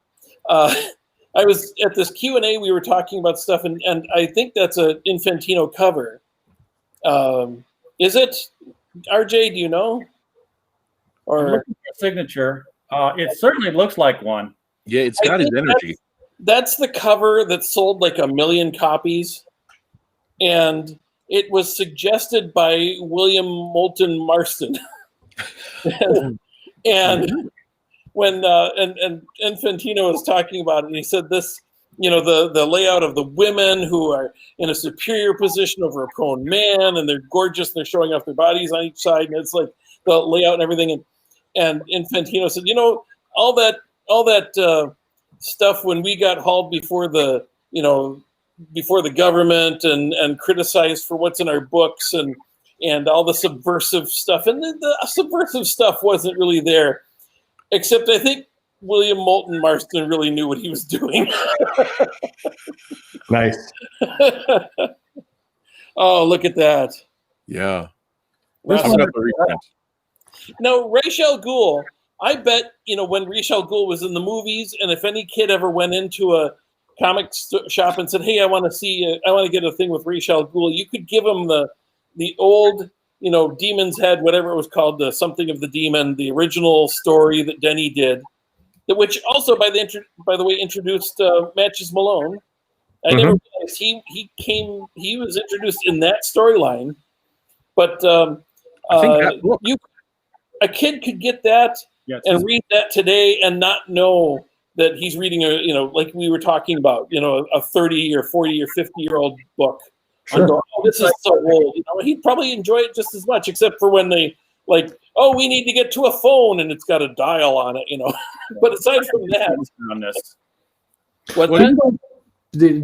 I was at this Q&A. We were talking about stuff, and I think that's an Infantino cover. Is it, RJ? Do you know? Or signature? It certainly looks like one. Yeah, it's got his energy. That's the cover that sold 1 million copies, and it was suggested by William Moulton Marston. and when and Infantino was talking about it, he said this the layout of the women who are in a superior position over a prone man, and they're gorgeous, and they're showing off their bodies on each side, and it's like the layout and everything. And Infantino said, all that stuff when we got hauled before the government and criticized for what's in our books and all the subversive stuff, and the subversive stuff wasn't really there, except I think William Moulton Marston really knew what he was doing. Nice. Oh, look at that. Yeah. Wow. I've got the reprint. Now, Ra's al Ghul, I bet, when Ra's al Ghul was in the movies, and if any kid ever went into a comic shop and said, hey, I want to get a thing with Ra's al Ghul, you could give him the old, Demon's Head, whatever it was called, the Something of the Demon, the original story that Denny did, which also, by the way, introduced Matches Malone. I never realized he was introduced in that storyline, but I think that book. A kid could get that and read that today and not know that he's reading like we were talking about, a 30 or 40 or 50-year-old book. Sure. Go, oh, this is so old. He'd probably enjoy it just as much, except for when they we need to get to a phone and it's got a dial on it, But aside from that, on this,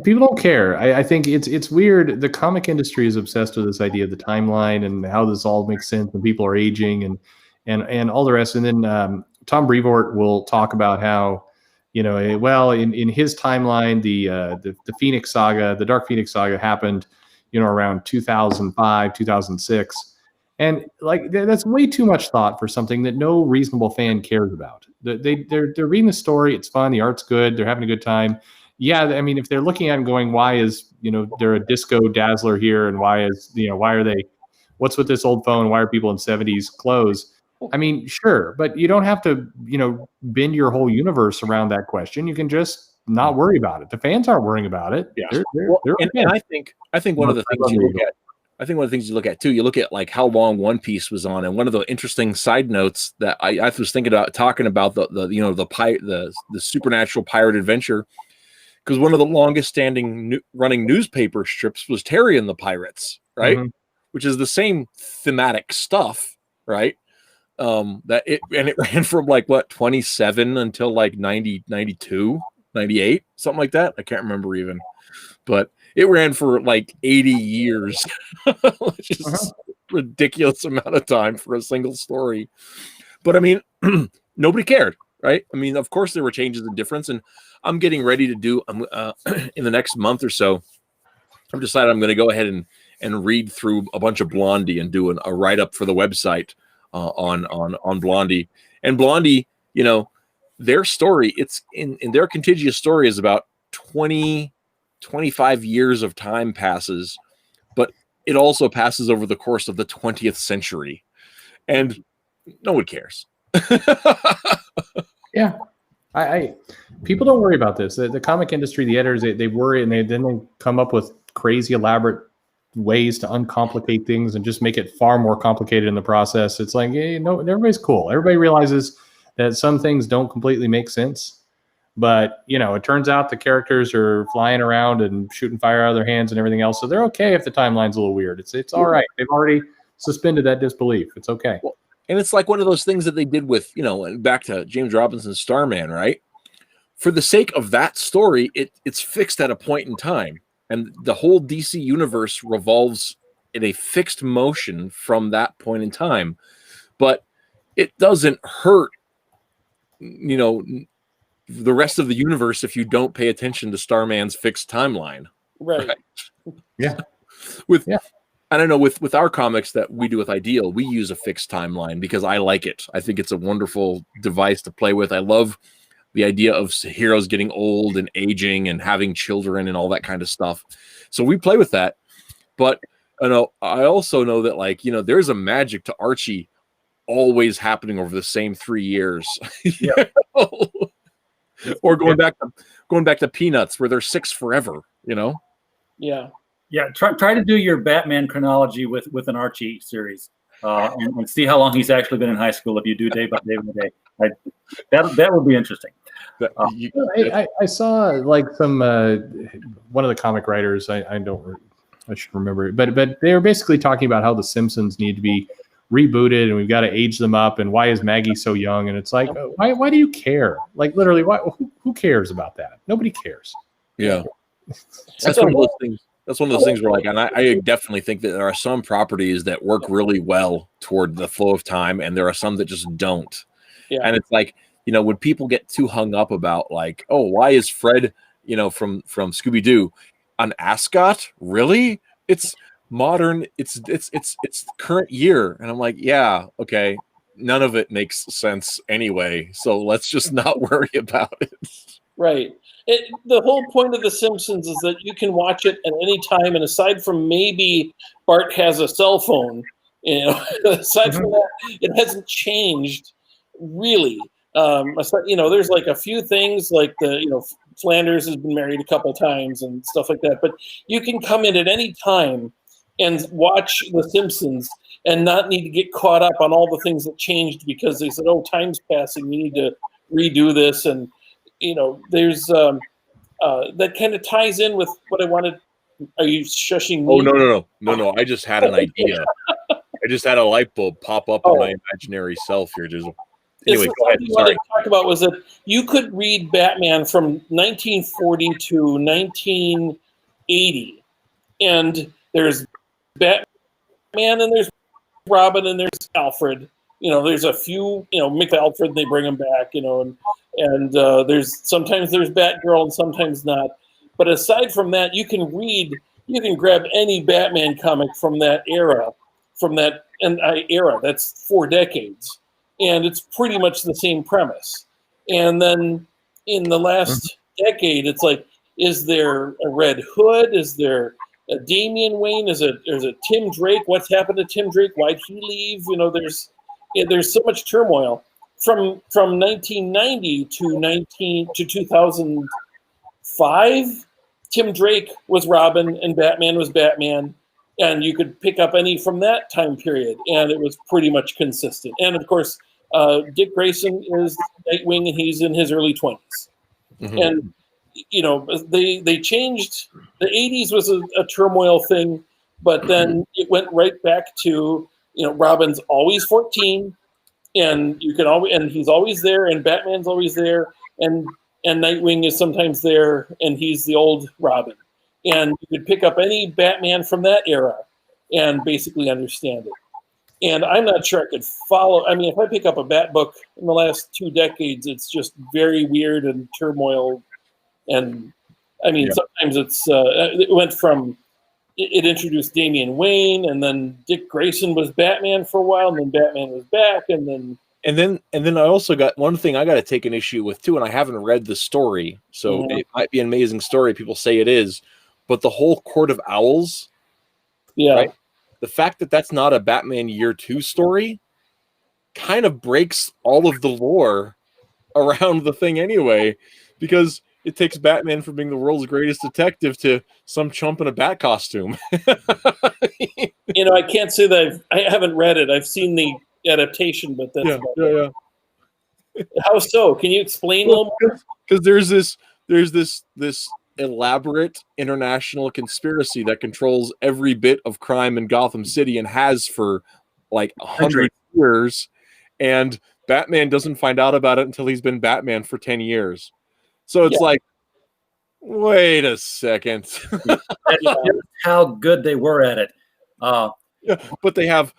people don't care. I think it's weird. The comic industry is obsessed with this idea of the timeline and how this all makes sense when people are aging and all the rest. And then Tom Brevoort will talk about how, in his timeline, the Phoenix Saga, the Dark Phoenix Saga happened, around 2005, 2006. And that's way too much thought for something that no reasonable fan cares about. They're reading the story. It's fun. The art's good. They're having a good time. Yeah. I mean, if they're looking at it going, why is, they're a disco dazzler here. And why are they, what's with this old phone? Why are people in 70s clothes? I mean, sure, but you don't have to, bend your whole universe around that question. You can just not worry about it. The fans aren't worrying about it. Yeah. And I think one of the things you look at, one of the things you look at too, you look at like how long One Piece was on, and one of the interesting side notes that I was thinking about talking about the supernatural pirate adventure, because one of the longest standing running newspaper strips was Terry and the Pirates, right? Mm-hmm. Which is the same thematic stuff, right? It ran from 27 until 90, 92, 98, something like that. I can't remember even, but it ran for 80 years, which is ridiculous amount of time for a single story. But I mean, nobody cared, right? I mean, of course there were changes and difference, and I'm getting ready to do in the next month or so. I've decided I'm going to go ahead and read through a bunch of Blondie and do a write up for the website on Blondie. And Blondie, their story, it's in their contiguous story is about 25 years of time passes, but it also passes over the course of the 20th century, and no one cares. Yeah. People don't worry about this. The comic industry, the editors, they worry, and then they come up with crazy elaborate ways to uncomplicate things and just make it far more complicated in the process. It's everybody's cool. Everybody realizes that some things don't completely make sense, but it turns out the characters are flying around and shooting fire out of their hands and everything else. So they're okay if the timeline's a little weird. It's all right. They've already suspended that disbelief. It's okay. Well, and it's like one of those things that they did with, back to James Robinson's Starman, right? For the sake of that story, it's fixed at a point in time. And the whole DC universe revolves in a fixed motion from that point in time. But it doesn't hurt, the rest of the universe if you don't pay attention to Starman's fixed timeline. Right. Yeah. I don't know, with our comics that we do with Ideal, we use a fixed timeline because I like it. I think it's a wonderful device to play with. I love the idea of heroes getting old and aging and having children and all that kind of stuff. So we play with that. But I also know that there's a magic to Archie always happening over the same 3 years. Or going back to Peanuts where they're 6 forever, Yeah. Yeah, try to do your Batman chronology with an Archie series, and see how long he's actually been in high school. If you do day by day by day, that would be interesting. I saw like some one of the comic writers. I should remember it, but they were basically talking about how the Simpsons need to be rebooted and we've got to age them up. And why is Maggie so young? And it's like, why do you care? Like literally, who cares about that? Nobody cares. Yeah, that's one of those things. That's one of those things where, like, and I definitely think that there are some properties that work really well toward the flow of time, and there are some that just don't. Yeah. And it's like, when people get too hung up about, like, oh, why is Fred, from Scooby-Doo an ascot? Really? It's modern. It's current year, and I'm like, yeah, okay. None of it makes sense anyway, so let's just not worry about it. Right. The whole point of The Simpsons is that you can watch it at any time, and aside from maybe Bart has a cell phone, aside from that, it hasn't changed really. There's like a few things, like Flanders has been married a couple times and stuff like that, but you can come in at any time and watch The Simpsons and not need to get caught up on all the things that changed because they said, oh, time's passing, we need to redo this. And there's that kind of ties in with what I wanted. Are you shushing me? Oh, no. I just had an idea. I just had a light bulb pop up in my imaginary self here. Anyway, go ahead. What I talked about was that you could read Batman from 1940 to 1980, and there's Batman and there's Robin and there's Alfred. There's a few, McAlfred, they bring him back, and sometimes there's Batgirl and sometimes not. But aside from that, you can grab any Batman comic from that era, that's 4 decades. And it's pretty much the same premise. And then in the last decade, it's like, is there a Red Hood? Is there a Damian Wayne? Is it Tim Drake? What's happened to Tim Drake? Why'd he leave? There's so much turmoil. From 1990 to 2005, Tim Drake was Robin and Batman was Batman. And you could pick up any from that time period, and it was pretty much consistent. And of course, Dick Grayson is Nightwing, and he's in his early 20s. And they changed. The 80s was a turmoil thing, but then it went right back to Robin's always 14, and he's always there, and Batman's always there, and Nightwing is sometimes there, and he's the old Robin. And you could pick up any Batman from that era and basically understand it. And I'm not sure I could follow. I mean, if I pick up a Bat book in the last 2 decades, it's just very weird and turmoil. And I mean, sometimes it went from, it introduced Damian Wayne, and then Dick Grayson was Batman for a while, and then Batman was back, and then I also got one thing I got to take an issue with too, and I haven't read the story, so it might be an amazing story. People say it is. But the whole Court of Owls, right? The fact that that's not a Batman Year 2 story kind of breaks all of the lore around the thing anyway, because it takes Batman from being the world's greatest detective to some chump in a bat costume. I can't say that I haven't read it. I've seen the adaptation, but that's yeah. How so? Can you explain a little more? Because there's this elaborate international conspiracy that controls every bit of crime in Gotham City and has for like 100 years, and Batman doesn't find out about it until he's been Batman for 10 years. So it's like, wait a second. How good they were at it. But they have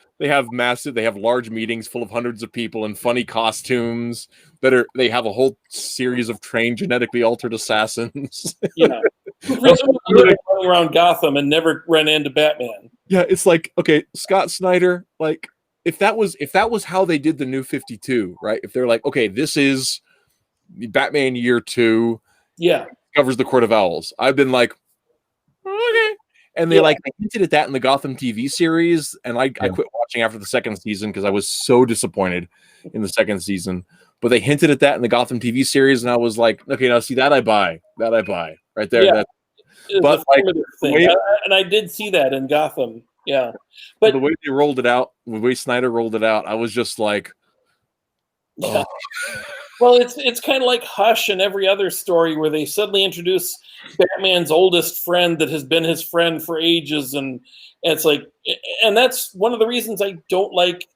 large meetings full of hundreds of people in funny costumes they have a whole series of trained genetically altered assassins. Running around Gotham and never ran into Batman. Yeah, it's like, okay, Scott Snyder, like if that was how they did the New 52, right? If they're like, okay, this is Batman Year 2, covers the Court of Owls, I've been like, okay. And they hinted at that in the Gotham TV series, and I quit watching after the second season because I was so disappointed in the second season. But they hinted at that in the Gotham TV series, and I was like, okay, now see, that I buy right there. Yeah. But thing. And I did see that in Gotham. Yeah, but the way they rolled it out, the way Snyder rolled it out, I was just like, oh. Well, it's kind of like Hush and every other story where they suddenly introduce Batman's oldest friend that has been his friend for ages, and it's like, and that's one of the reasons I don't like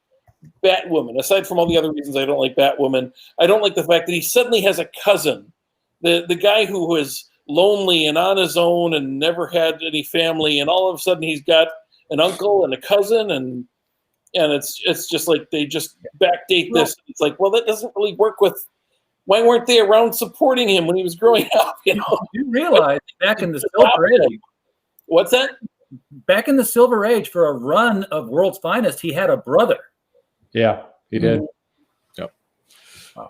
Batwoman. Aside from all the other reasons I don't like Batwoman, I don't like the fact that he suddenly has a cousin, the guy who was lonely and on his own and never had any family, and all of a sudden he's got an uncle and a cousin, and it's just like they just backdate this. It's like, well, that doesn't really work with. Why weren't they around supporting him when he was growing up? You realize back in the Silver Age. What's that? Back in the Silver Age, for a run of World's Finest, he had a brother. Yeah, he did. Yep.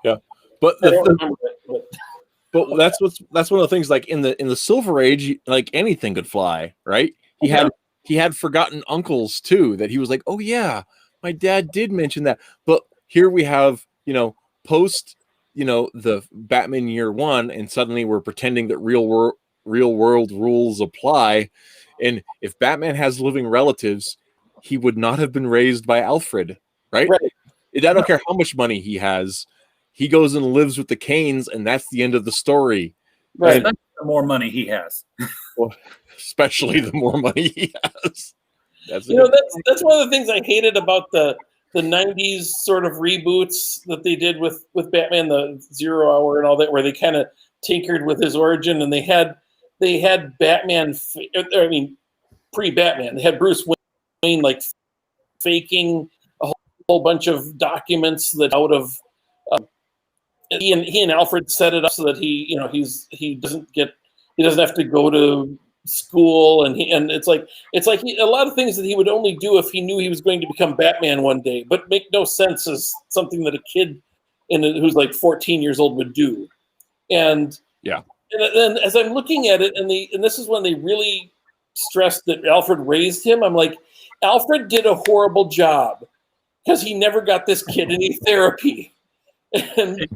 Yeah, but but that's one of the things. Like in the Silver Age, like anything could fly, right? He had forgotten uncles too. That he was like, oh yeah, my dad did mention that. But here we have, post. The Batman Year One, and suddenly we're pretending that real world rules apply. And if Batman has living relatives, he would not have been raised by Alfred, right? I don't care how much money he has. He goes and lives with the Canes, and that's the end of the story. Right. The more money he has. Well, especially the more money he has. That's one of the things I hated about the 90s sort of reboots that they did with Batman, the 0 Hour and all that, where they kind of tinkered with his origin, and they had Batman, pre-Batman, they had Bruce Wayne like faking a whole bunch of documents that out of he and Alfred set it up so that he doesn't have to go to school, and it's like a lot of things that he would only do if he knew he was going to become Batman one day, but make no sense as something that a kid who's like 14 years old would do. And then as I'm looking at it, and this is when they really stressed that Alfred raised him, I'm like, Alfred did a horrible job because he never got this kid any therapy. And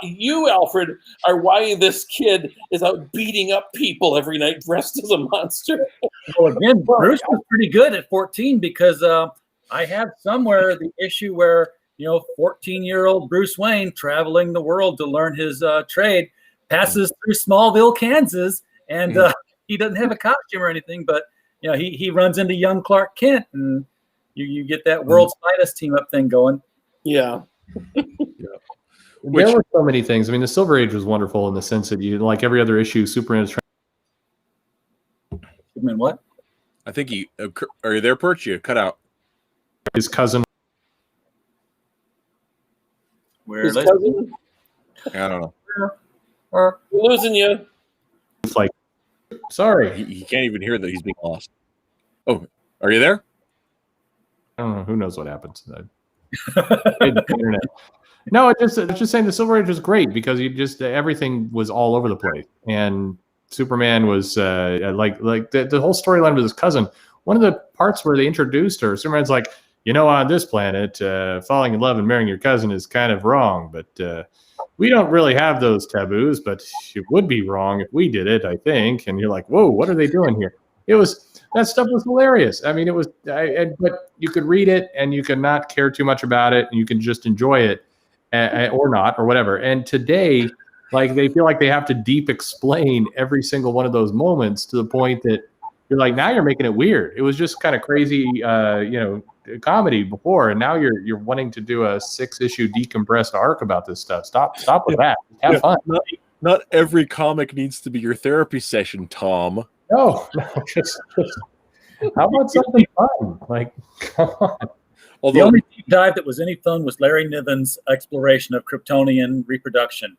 you, Alfred, are why this kid is out beating up people every night dressed as a monster. Well, again, Bruce was pretty good at 14 because I have somewhere the issue where 14-year-old Bruce Wayne traveling the world to learn his trade passes through Smallville, Kansas, and he doesn't have a costume or anything, but he runs into young Clark Kent, and you get that World's Finest team up thing going. Yeah. There were so many things. I mean, the Silver Age was wonderful in the sense that like every other issue, Superman is trying. Superman what? I think are you there, Perch? You cut out. His cousin. His cousin? I don't know. We're losing you. It's like, sorry. He can't even hear that he's being lost. Oh, are you there? I don't know. Who knows what happens? Internet. No, it's just saying the Silver Age was great because everything was all over the place, and Superman was like the whole storyline with his cousin. One of the parts where they introduced her, Superman's like, on this planet, falling in love and marrying your cousin is kind of wrong, but we don't really have those taboos, but it would be wrong if we did it, I think. And you're like, whoa, what are they doing here? That stuff was hilarious. I mean, it was, but you could read it and you could not care too much about it, and you can just enjoy it, or not, or whatever. And today, like, they feel like they have to deep explain every single one of those moments to the point that you're like, now you're making it weird. It was just kind of crazy, comedy before, and now you're wanting to do a 6-issue decompressed arc about this stuff. Stop with that. Have fun. Not every comic needs to be your therapy session, Tom. No, just how about something fun? Like, come on. The only deep dive that was any fun was Larry Niven's exploration of Kryptonian reproduction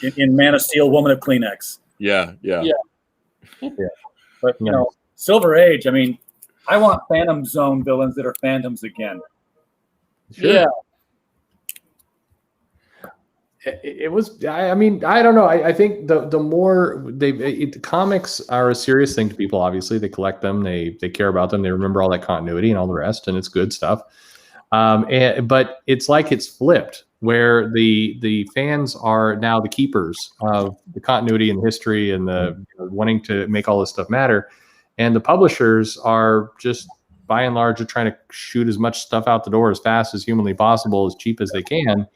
in Man of Steel, Woman of Kleenex. Yeah. But Silver Age. I mean, I want Phantom Zone villains that are Phantoms again. Sure. Yeah. It was. I mean, I don't know. I think the more the comics are a serious thing to people. Obviously, they collect them. They care about them. They remember all that continuity and all the rest, and it's good stuff. But it's like it's flipped, where the fans are now the keepers of the continuity and history and the wanting to make all this stuff matter, and the publishers are just by and large are trying to shoot as much stuff out the door as fast as humanly possible, as cheap as they can.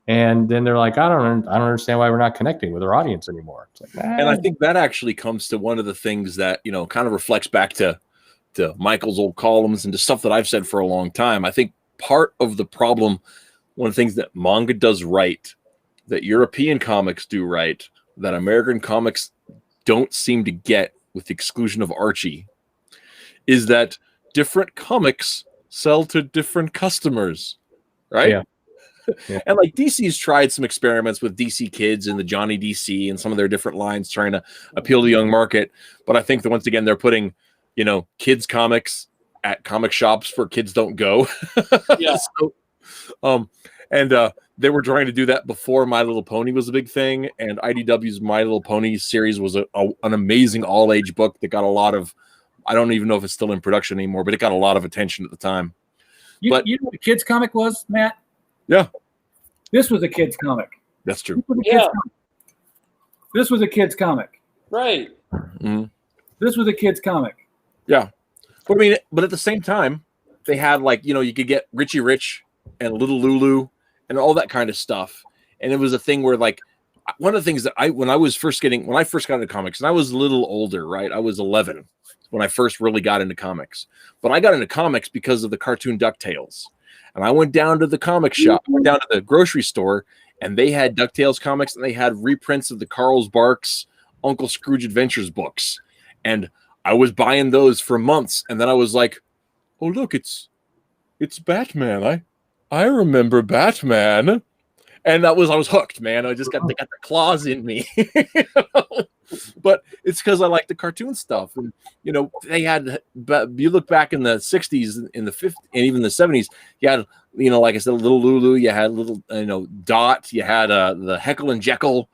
And then they're like, I don't understand why we're not connecting with our audience anymore. It's like, And I think that actually comes to one of the things that, kind of reflects back to Michael's old columns and to stuff that I've said for a long time. I think part of the problem, one of the things that manga does right, that European comics do right, that American comics don't seem to get, with the exclusion of Archie, is that different comics sell to different customers, right? Yeah. Yeah. And like DC's tried some experiments with DC Kids and the Johnny DC and some of their different lines trying to appeal to the young market. But I think that once again, they're putting, kids comics at comic shops where kids don't go. Yeah. And they were trying to do that before My Little Pony was a big thing. And IDW's My Little Pony series was an amazing all-age book that got a lot of, I don't even know if it's still in production anymore, but it got a lot of attention at the time. You know what a kid's comic was, Matt? Yeah. This was a kid's comic. That's true. This was a kid's comic. Right. Mm-hmm. This was a kid's comic. Yeah. But I mean, but at the same time, they had you could get Richie Rich and Little Lulu and all that kind of stuff. And it was a thing where one of the things that when I first got into comics, and I was a little older, right? I was 11 when I first really got into comics. But I got into comics because of the cartoon DuckTales. And I went down to the comic shop, went down to the grocery store, and they had DuckTales comics, and they had reprints of the Carl Barks Uncle Scrooge Adventures books. And I was buying those for months, and then I was like, "Oh, look, it's Batman. I remember Batman." And I was hooked, man. I just got the claws in me. But it's because I like the cartoon stuff. And, they had, you look back in the 60s, in the 50s, and even the 70s, you had, like I said, Little Lulu, you had little, Dot, you had the Heckle and Jekyll,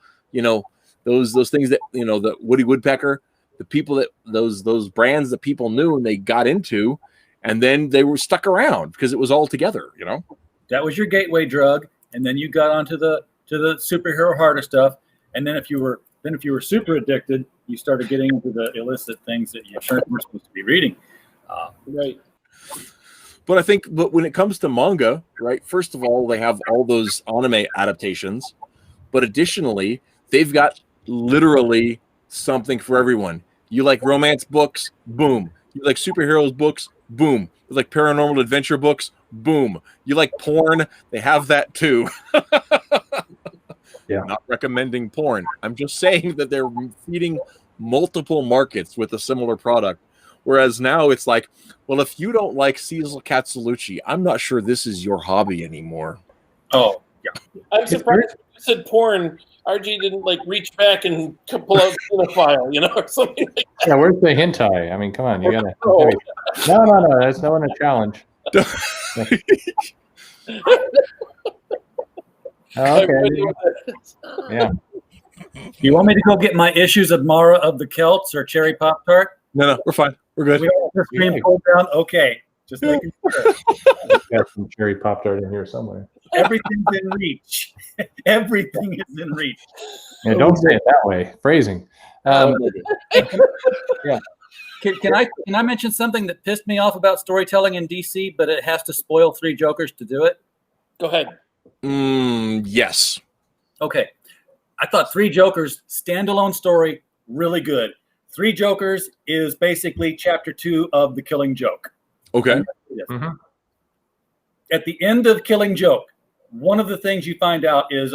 those things that, the Woody Woodpecker, the people that, those brands that people knew and they got into, and then they were stuck around because it was all together, That was your gateway drug. And then you got onto the superhero harder stuff. And then if you were super addicted, you started getting into the illicit things that you weren't supposed to be reading. Right. But I think, when it comes to manga, right, first of all, they have all those anime adaptations. But additionally, they've got literally something for everyone. You like romance books? Boom. You like superheroes books? Boom. You like paranormal adventure books? Boom. You like porn? They have that too. Yeah. Not recommending porn. I'm just saying that they're feeding multiple markets with a similar product. Whereas now it's like, well, if you don't like Cecil Castellucci, I'm not sure this is your hobby anymore. Oh, yeah. I'm surprised when you said porn, RG didn't reach back and pull out the file, or something like that. Yeah, where's the hentai? I mean, come on, you gotta. No, that's not a challenge. Okay. Yeah. You want me to go get my issues of Mara of the Celts or Cherry Pop Tart? No, we're fine. We're good. We don't have to scream pulled down. Okay. Just making sure. Got some cherry pop tart in here somewhere. Everything's in reach. Everything is in reach. Yeah, don't say it that way. Phrasing. Yeah. Can I mention something that pissed me off about storytelling in DC, but it has to spoil Three Jokers to do it? Go ahead. Yes. Okay. I thought Three Jokers standalone story really good. Three Jokers is basically chapter 2 of The Killing Joke. Okay. Mm-hmm. At the end of Killing Joke, one of the things you find out is,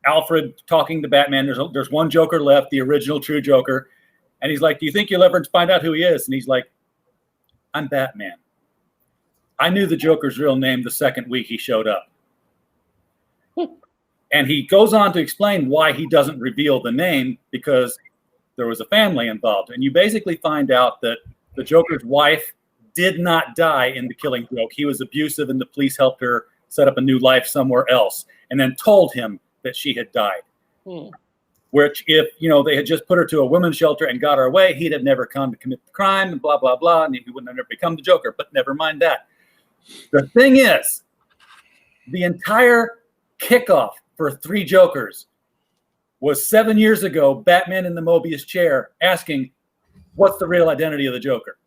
Alfred talking to Batman. There's one Joker left, the original true Joker. And he's like, do you think you'll ever find out who he is? And he's like, I'm Batman. I knew the Joker's real name the second week he showed up. And he goes on to explain why he doesn't reveal the name, because there was a family involved. And you basically find out that the Joker's wife did not die in The Killing Joke. He was abusive, and the police helped her set up a new life somewhere else, and then told him that she had died. Which, if they had just put her to a women's shelter and got her away, he'd have never come to commit the crime, and blah, blah, blah, and he wouldn't have never become the Joker. But never mind that. The thing is, the entire kickoff for Three Jokers was 7 years ago, Batman in the Mobius chair asking, what's the real identity of the Joker?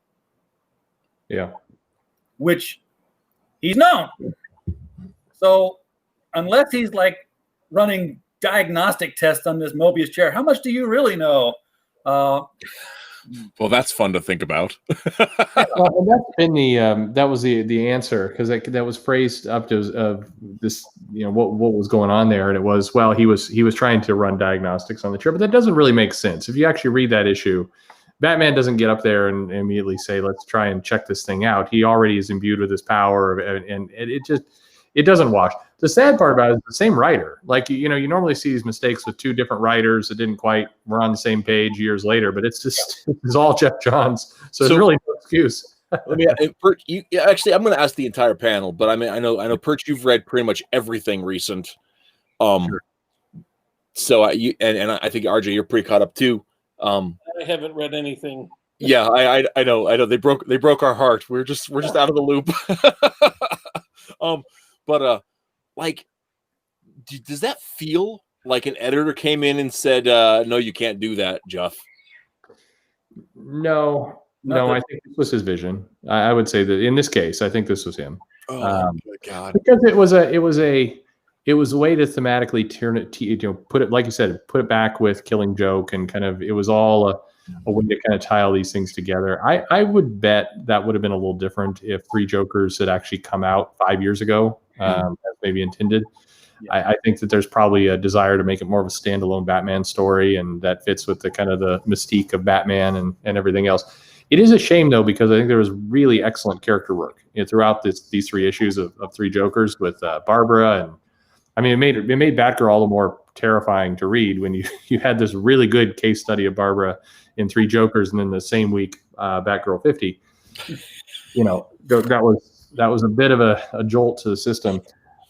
Yeah. Which he's known. So unless he's like running diagnostic tests on this Mobius chair, how much do you really know? Well, that's fun to think about. Well, and that's been that was the answer, because that was phrased up to this, what was going on there, and it was, well, he was trying to run diagnostics on the chair, but that doesn't really make sense. If you actually read that issue, Batman doesn't get up there and immediately say, let's try and check this thing out. He already is imbued with his power, and it doesn't wash. The sad part about it is the same writer. Like, you normally see these mistakes with two different writers that didn't quite were on the same page years later, but it's all Jeff Johns. So there's really no excuse. Perch, actually, I'm going to ask the entire panel, but I mean, I know, Perch, you've read pretty much everything recent. Sure. So I think RJ, you're pretty caught up too. I haven't read anything. Yeah, I know. They broke our heart. We're just out of the loop. But like, does that feel like an editor came in and said, no, you can't do that, Jeff? No, I think this was his vision. I would say that in this case, I think this was him. Oh my God! Because it was a way to thematically turn it, put it, like you said, put it back with Killing Joke, and kind of, it was all a way to kind of tie all these things together. I would bet that would have been a little different if Three Jokers had actually come out 5 years ago, as maybe intended. Yeah. I think that there's probably a desire to make it more of a standalone Batman story, and that fits with the kind of the mystique of Batman and everything else. It is a shame, though, because I think there was really excellent character work throughout these 3 issues of Three Jokers with Barbara, and I mean, it made Batgirl all the more terrifying to read when you had this really good case study of Barbara in Three Jokers, and then the same week Batgirl 50. That was a bit of a jolt to the system.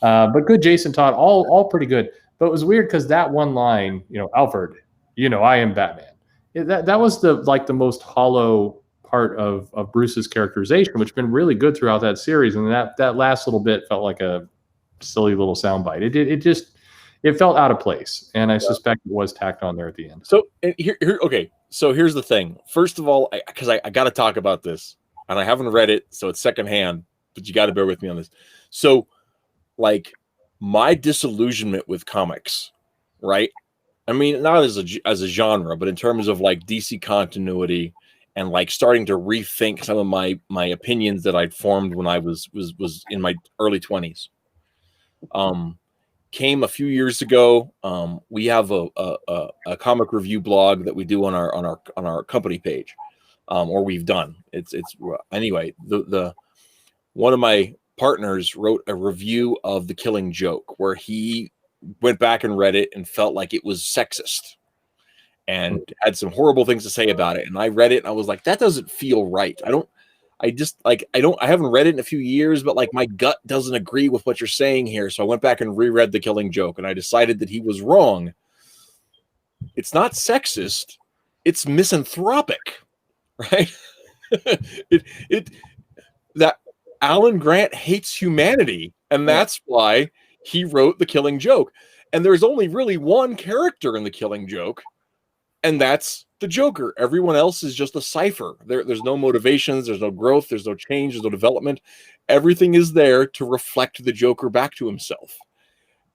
But good, Jason Todd, all pretty good. But it was weird because that one line, Alfred, I am Batman. That was the most hollow part of Bruce's characterization, which has been really good throughout that series. And that last little bit felt like a silly little soundbite. It felt out of place, and I suspect it was tacked on there at the end. So okay. So here's the thing. First of all, because I got to talk about this, and I haven't read it, so it's secondhand. But you got to bear with me on this. So, like, my disillusionment with comics, right? I mean, not as a genre, but in terms of like DC continuity and like starting to rethink some of my opinions that I'd formed when I was in my early 20s. Came a few years ago. We have a comic review blog that we do on our company page, or we've done. It's anyway. The one of my partners wrote a review of The Killing Joke, where he went back and read it and felt like it was sexist and had some horrible things to say about it. And I read it and I was like, that doesn't feel right. I haven't read it in a few years, but like my gut doesn't agree with what you're saying here. So I went back and reread The Killing Joke, and I decided that he was wrong. It's not sexist. It's misanthropic, right? That Alan Grant hates humanity, and that's why he wrote The Killing Joke. And there's only really one character in The Killing Joke, and that's the Joker. Everyone else is just a cipher. There's no motivations, there's no growth, there's no change, there's no development. Everything is there to reflect the Joker back to himself.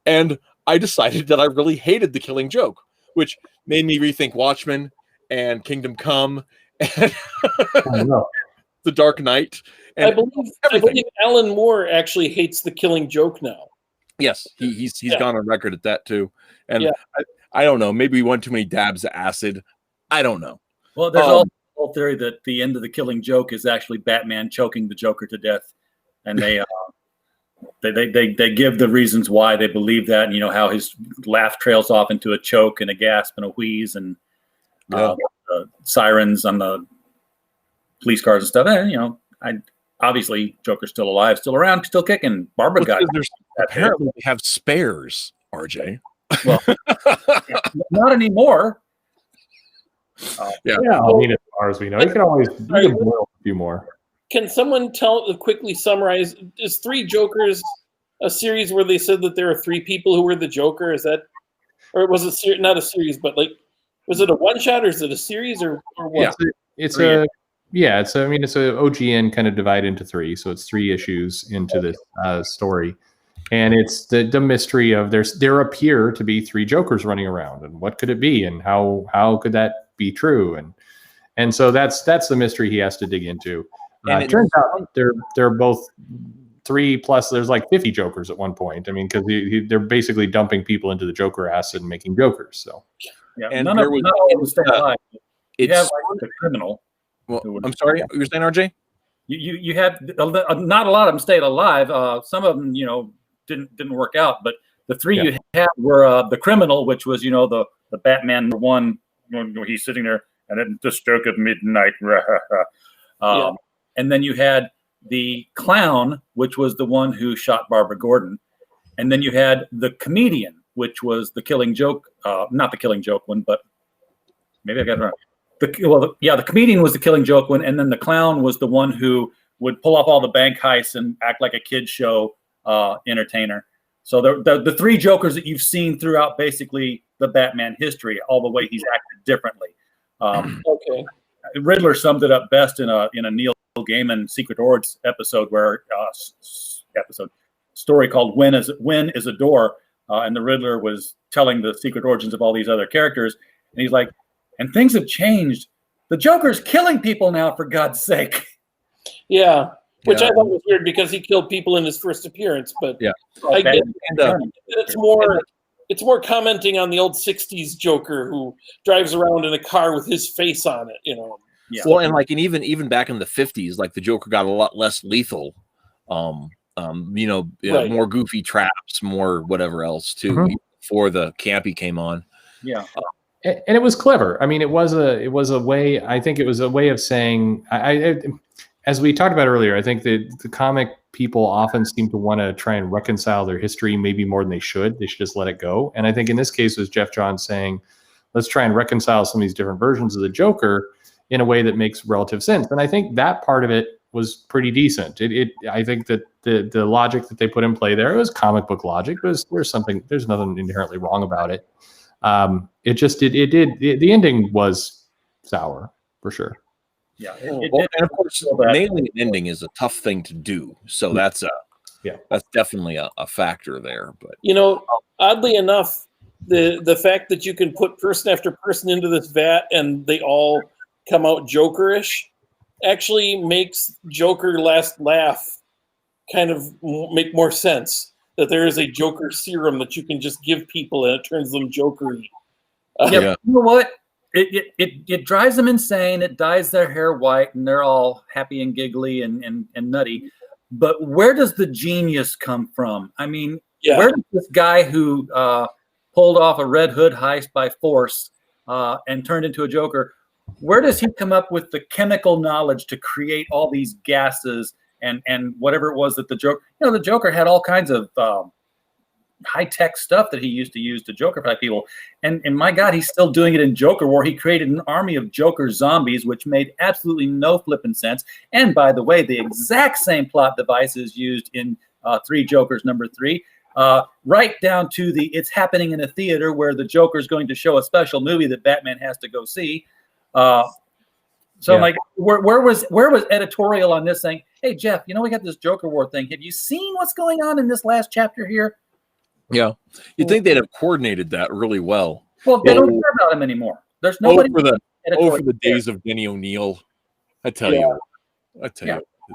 And I decided that I really hated The Killing Joke, which made me rethink Watchmen and Kingdom Come and The Dark Knight. And I believe Alan Moore actually hates The Killing Joke now. Yes, he's gone on record at that too. And I don't know, maybe we went too many dabs of acid. I don't know. Well, there's also a whole theory that the end of The Killing Joke is actually Batman choking the Joker to death, and they give the reasons why they believe that, and how his laugh trails off into a choke and a gasp and a wheeze, and the sirens on the police cars and stuff. And obviously Joker's still alive, still around, still kicking. Barbara got apparently they have spares, RJ. Well, not anymore. I mean, as far as we know, you can boil a few more. Can someone quickly summarize? Is Three Jokers a series where they said that there are 3 people who were the Joker? Is that, or was it not a series, but like, was it a one shot, or is it a series, or what? It's a OGN kind of divided into 3, so it's 3 issues into this story. And it's the mystery of there appear to be three Jokers running around, and what could it be, and how could that be true, and so that's the mystery he has to dig into. It turns out they're both 3 plus. There's like 50 Jokers at one point. I mean, because they're basically dumping people into the Joker acid and making Jokers. So yeah, and none of them stay alive. You have like the criminal. Well, I'm sorry, you were saying, RJ? You have not a lot of them stayed alive. Some of them, didn't work out. But the 3 you had were the criminal, which was the Batman one. He's sitting there and at the stroke of midnight. And then you had the clown, which was the one who shot Barbara Gordon, and then you had the comedian, which was the Killing Joke. Not the Killing Joke one, but maybe I got it wrong. The comedian was the Killing Joke one, and then the clown was the one who would pull off all the bank heists and act like a kid show entertainer. So the 3 Jokers that you've seen throughout basically the Batman history, all the way he's acted differently. Okay. Riddler summed it up best in a Neil Gaiman Secret Ords episode story called When is a Door, and the Riddler was telling the secret origins of all these other characters, and he's like, and things have changed. The Joker's killing people now, for God's sake. Yeah, which I thought was weird because he killed people in his first appearance. But I get it's more commenting on the old '60s Joker who drives around in a car with his face on it. Yeah. Well, and even back in the 50s, like the Joker got a lot less lethal. More goofy traps, more whatever else too, before the campy came on. Yeah. And it was clever. I mean, it was a way. I think it was a way of saying. As we talked about earlier, I think that the comic people often seem to want to try and reconcile their history, maybe more than they should. They should just let it go. And I think in this case, was Jeff Johns saying, "Let's try and reconcile some of these different versions of the Joker in a way that makes relative sense." And I think that part of it was pretty decent. I think that the logic that they put in play there was comic book logic. There's nothing inherently wrong about it. The ending was sour for sure. Yeah. And of course, nailing an ending is a tough thing to do. So that's definitely a factor there. But oddly enough, the fact that you can put person after person into this vat and they all come out Jokerish actually makes Joker last laugh kind of make more sense. That there is a Joker serum that you can just give people and it turns them Jokery. You know what? It drives them insane. It dyes their hair white, and they're all happy and giggly and nutty. But where does the genius come from? I mean, where does this guy who pulled off a Red Hood heist by force and turned into a Joker, where does he come up with the chemical knowledge to create all these gases and whatever it was that the Joker had all kinds of high-tech stuff that he used to use to Joker-fight people. And my God, he's still doing it in Joker War. He created an army of Joker zombies, which made absolutely no flipping sense. And by the way, the exact same plot device is used in 3 Jokers #3, right down to it's happening in a theater where the Joker's going to show a special movie that Batman has to go see. Like, where was editorial on this saying, hey, Jeff, we got this Joker War thing. Have you seen what's going on in this last chapter here? Yeah. You'd think they'd have coordinated that really well. Well, they don't care about him anymore. There's nobody. For the days of Denny O'Neil. I tell you, it's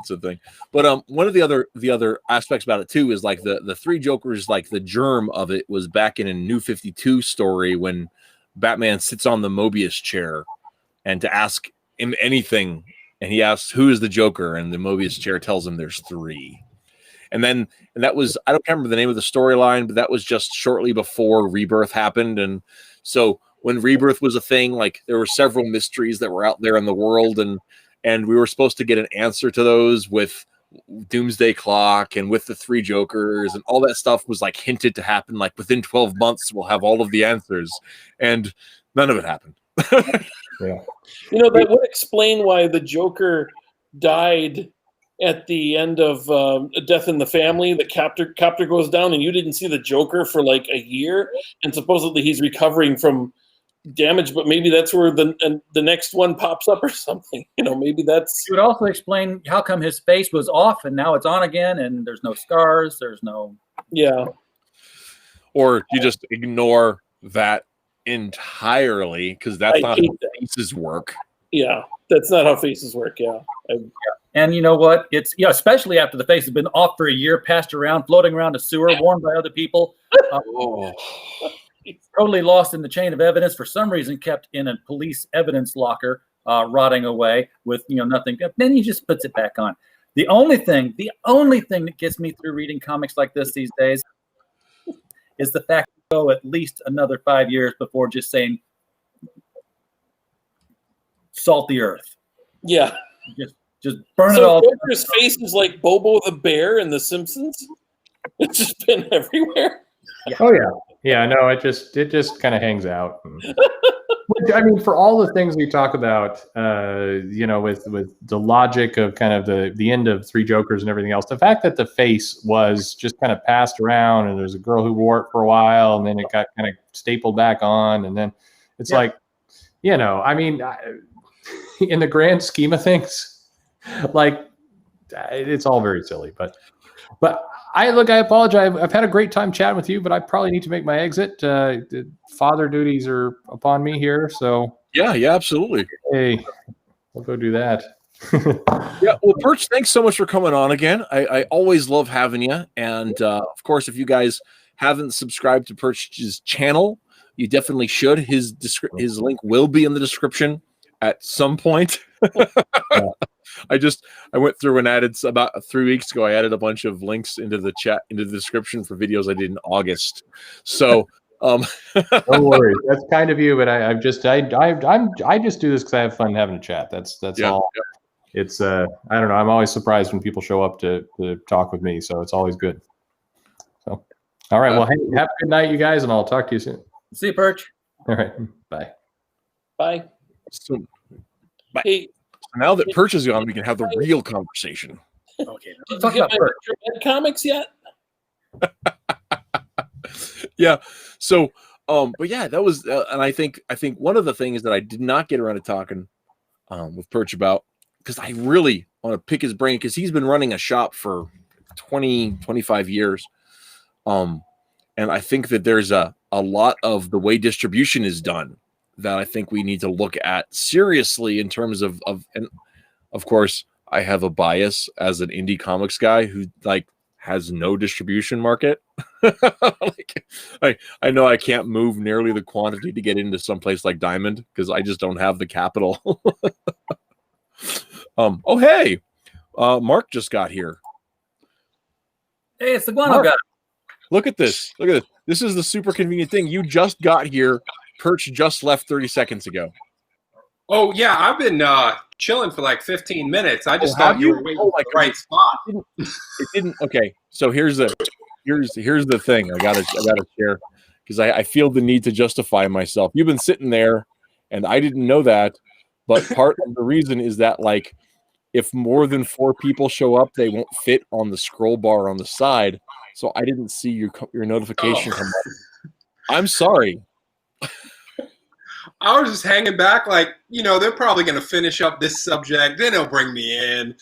a thing. But one of the other aspects about it too is like the 3 Jokers, like the germ of it was back in a New 52 story when Batman sits on the Mobius chair and to ask him anything, and he asks who is the Joker, and the Mobius chair tells him there's 3. And that was, I don't remember the name of the storyline, but that was just shortly before Rebirth happened. And so when Rebirth was a thing, like there were several mysteries that were out there in the world, and we were supposed to get an answer to those with Doomsday Clock and with the 3 Jokers, and all that stuff was like hinted to happen. Like within 12 months, we'll have all of the answers, and none of it happened. That would explain why the Joker died at the end of Death in the Family. The copter goes down and you didn't see the Joker for like a year, and supposedly he's recovering from damage, but maybe that's where the next one pops up or something. Maybe that's... It would also explain how come his face was off and now it's on again, and there's no scars, there's no... Yeah. Or you just ignore that entirely because that's not how faces work. Yeah, that's not how faces work. Yeah. And you know what? It's especially after the face has been off for a year, passed around, floating around a sewer, worn by other people, totally lost in the chain of evidence. For some reason, kept in a police evidence locker, rotting away with nothing. Then he just puts it back on. The only thing that gets me through reading comics like this these days is the fact that go at least another 5 years before just saying salt the earth. Yeah. Just burn it So all. Joker's face is like Bobo the Bear in The Simpsons. It's just been everywhere. Yeah. Oh yeah, yeah. No, it just kind of hangs out. Which, I mean, for all the things we talk about, with the logic of kind of the end of Three Jokers and everything else, the fact that the face was just kind of passed around, and there's a girl who wore it for a while, and then it got kind of stapled back on, and then it's like, I mean, in the grand scheme of things, like it's all very silly, but I apologize. I've had a great time chatting with you, but I probably need to make my exit. Father duties are upon me here, so yeah, absolutely. Hey, we'll go do that. Yeah, well, Perch, thanks so much for coming on again. I always love having you, and of course, if you guys haven't subscribed to Perch's channel, you definitely should. His link will be in the description at some point. I went through and added about 3 weeks ago. I added a bunch of links into the description for videos I did in August. So, don't worry, that's kind of you. But I just do this because I have fun having a chat. That's all. Yeah. It's I don't know. I'm always surprised when people show up to talk with me. So it's always good. So, all right. Well, hey, have a good night, you guys, and I'll talk to you soon. See you, Perch. All right. Bye. Bye. So, bye. Hey. Now that Perch is gone, we can have the real conversation. Okay. Did you get my comics yet? Yeah. So, but yeah, that was, and I think one of the things that I did not get around to talking with Perch about, because I really want to pick his brain, because he's been running a shop for 25 years. And I think that there's a lot of the way distribution is done that I think we need to look at seriously in terms of and of course I have a bias as an indie comics guy who has no distribution market. I know I can't move nearly the quantity to get into some place like Diamond because I just don't have the capital. Oh hey, Mark just got here. Hey, it's the Guano guy. Look at this. This is the super convenient thing. You just got here. Perch just left 30 seconds ago. Oh yeah, I've been chilling for like 15 minutes. I just thought you were waiting for the right spot. It didn't. Okay, so here's the thing. I gotta share because I feel the need to justify myself. You've been sitting there, and I didn't know that. But part of the reason is that if more than 4 people show up, they won't fit on the scroll bar on the side. So I didn't see your notification come up. I'm sorry. I was just hanging back they're probably going to finish up this subject. Then they'll bring me in.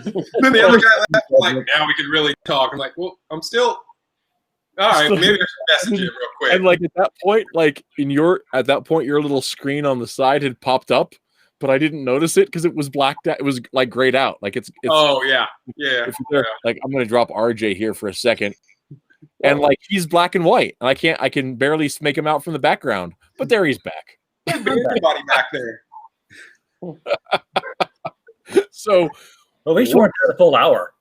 Then the other guy left, now we can really talk. I'm like, well, I'm still – all right, maybe I should message him real quick. And at that point, your little screen on the side had popped up, but I didn't notice it because it was blacked out. It was grayed out. It's oh, yeah. Yeah. I'm going to drop RJ here for a second. And he's black and white, and I can barely make him out from the background, but there he's back. Everybody back there. So, at least you weren't there the full hour.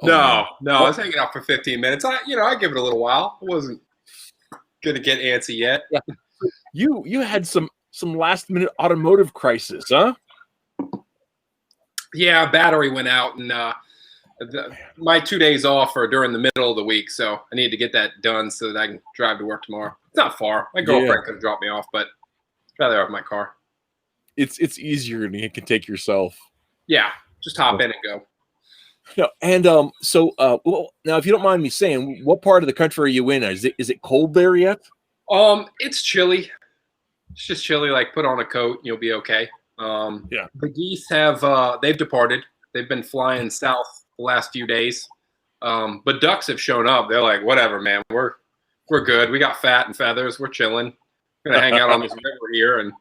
No, I was hanging out for 15 minutes. I give it a little while. I wasn't gonna get antsy yet. Yeah. You had some last minute automotive crisis, huh? Yeah, battery went out, and my 2 days off are during the middle of the week, so I need to get that done so that I can drive to work tomorrow. It's not far. My girlfriend could have dropped me off, but I'd rather have my car. It's easier and you can take yourself. Yeah, just hop in and go. No, and well, now if you don't mind me saying, what part of the country are you in? Is it cold there yet? It's chilly. It's just chilly. Put on a coat, and you'll be okay. The geese have they've departed. They've been flying south the last few days. But ducks have shown up. They're like, whatever, man. We're good. We got fat and feathers. We're chilling. We're gonna hang out on this river here. And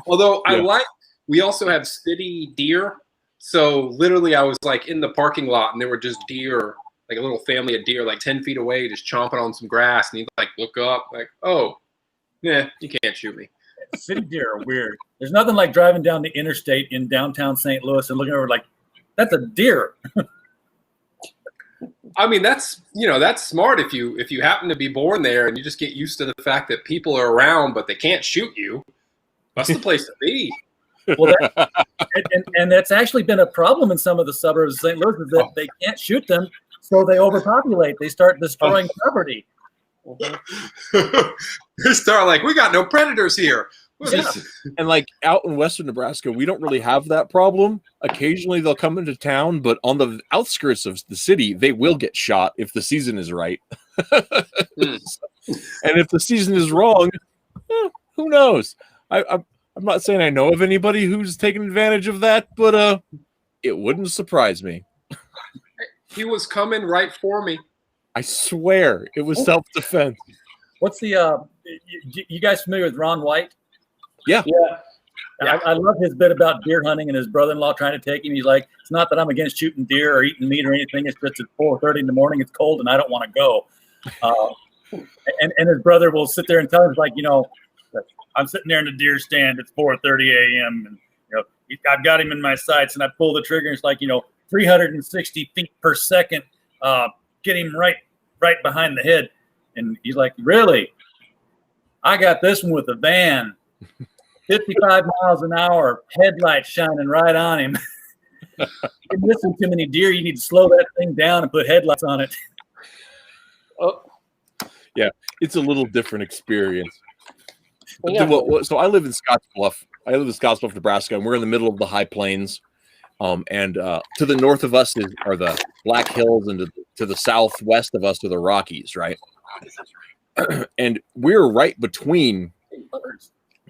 although we also have city deer. So literally, I was like in the parking lot, and there were just deer, like a little family of deer, like 10 feet away, just chomping on some grass. And he'd like look up, like, oh, yeah, you can't shoot me. City deer are weird. There's nothing like driving down the interstate in downtown St. Louis and looking over like, that's a deer. I mean, that's smart if you happen to be born there and you just get used to the fact that people are around but they can't shoot you. That's the place to be. Well, and that's actually been a problem in some of the suburbs of St. Louis is that they can't shoot them, so they overpopulate. They start destroying property. They start like, we got no predators here. Yeah. And like out in western Nebraska, we don't really have that problem. Occasionally they'll come into town, but on the outskirts of the city, they will get shot if the season is right. And if the season is wrong, who knows? I'm not saying I know of anybody who's taken advantage of that, but it wouldn't surprise me. He was coming right for me. I swear it was self-defense. What's the you guys familiar with Ron White? Yeah. I love his bit about deer hunting and his brother-in-law trying to take him. He's like, it's not that I'm against shooting deer or eating meat or anything. It's just at 4:30 in the morning. It's cold and I don't want to go. And his brother will sit there and tell him, like, I'm sitting there in the deer stand. It's 4:30 a.m. and I've got him in my sights and I pull the trigger. And it's like 360 feet per second. Get him right behind the head. And he's like, really? I got this one with a van. 55 miles an hour, headlights shining right on him. You're missing too many deer. You need to slow that thing down and put headlights on it. Oh, yeah, it's a little different experience. So I live in Scottsbluff. Nebraska, and we're in the middle of the high plains. And to the north of us are the Black Hills, and to the southwest of us are the Rockies, right? And we're right between.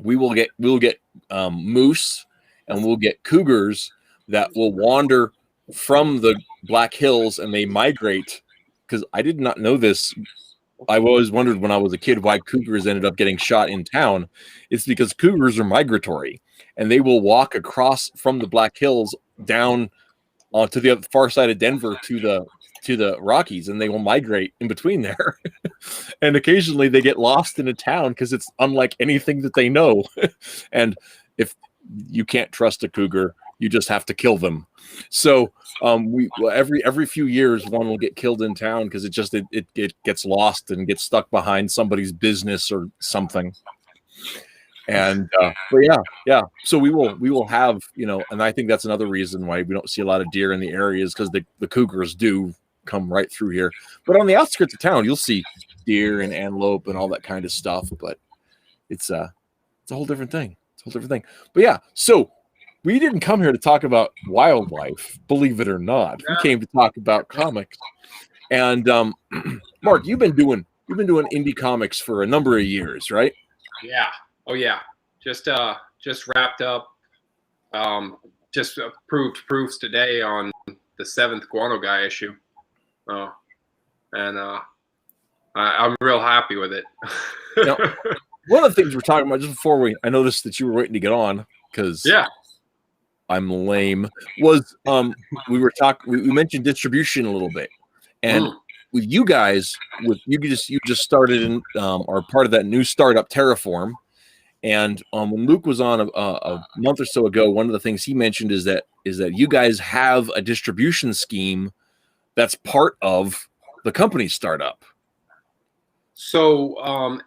We will get moose, and we'll get cougars that will wander from the Black Hills, and they migrate. Because I did not know this. I've always wondered when I was a kid why cougars ended up getting shot in town. It's because cougars are migratory, and they will walk across from the Black Hills down to the far side of Denver to the Rockies, and they will migrate in between there. And occasionally they get lost in a town because it's unlike anything that they know. And if you can't trust a cougar, you just have to kill them. So every few years one will get killed in town because it gets lost and gets stuck behind somebody's business or something. And but yeah. So we will have, and I think that's another reason why we don't see a lot of deer in the areas, because the cougars do come right through here. But on the outskirts of town, you'll see deer and antelope and all that kind of stuff. But it's a whole different thing. But yeah, so we didn't come here to talk about wildlife, believe it or not. We came to talk about comics. And Mark, you've been doing indie comics for a number of years, right? Yeah. Oh yeah. Just wrapped up. Just approved proofs today on the 7th Guano Guy issue. And I'm real happy with it. Now, one of the things we're talking about just before I noticed that you were waiting to get on because I'm lame. Was we mentioned distribution a little bit, and with you guys, you just started and are part of that new startup Terraform. And when Luke was on a month or so ago, one of the things he mentioned is that you guys have a distribution scheme that's part of the company startup. So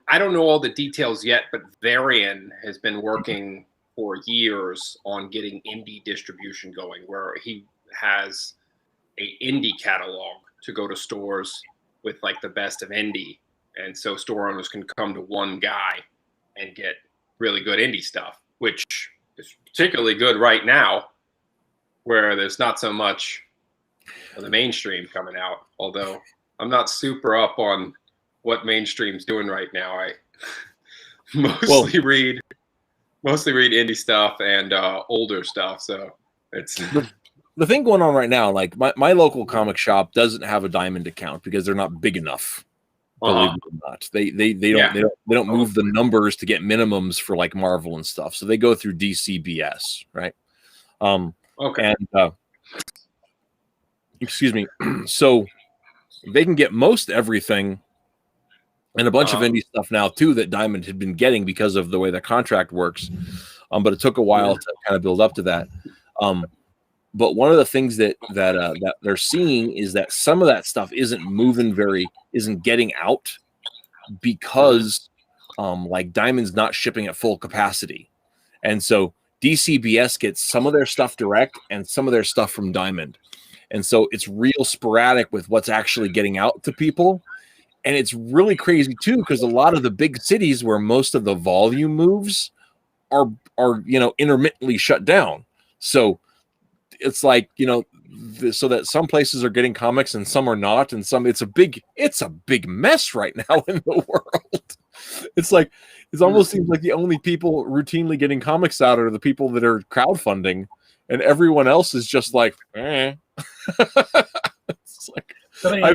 I don't know all the details yet, but Varian has been working for years on getting indie distribution going, where he has a indie catalog to go to stores with like the best of indie. And so store owners can come to one guy and get really good indie stuff, which is particularly good right now, where there's not so much of the mainstream coming out. Although I'm not super up on what mainstream's doing right now. I mostly read indie stuff and older stuff. So it's the thing going on right now, like my local comic shop doesn't have a Diamond account because they're not big enough. Believe it or not, they don't move the numbers to get minimums for like Marvel and stuff. So they go through DCBS, right? Okay. And excuse me. So they can get most everything and a bunch of indie stuff now too that Diamond had been getting because of the way the contract works. But it took a while to kind of build up to that. But one of the things that they're seeing is that some of that stuff isn't getting out because like Diamond's not shipping at full capacity. And so DCBS gets some of their stuff direct and some of their stuff from Diamond. And so it's real sporadic with what's actually getting out to people. And it's really crazy too, because a lot of the big cities where most of the volume moves are intermittently shut down. So it's like, so that some places are getting comics and some are not, and some it's a big mess right now in the world. It's like it almost seems like the only people routinely getting comics out are the people that are crowdfunding, and everyone else is just like, eh. It's like somebody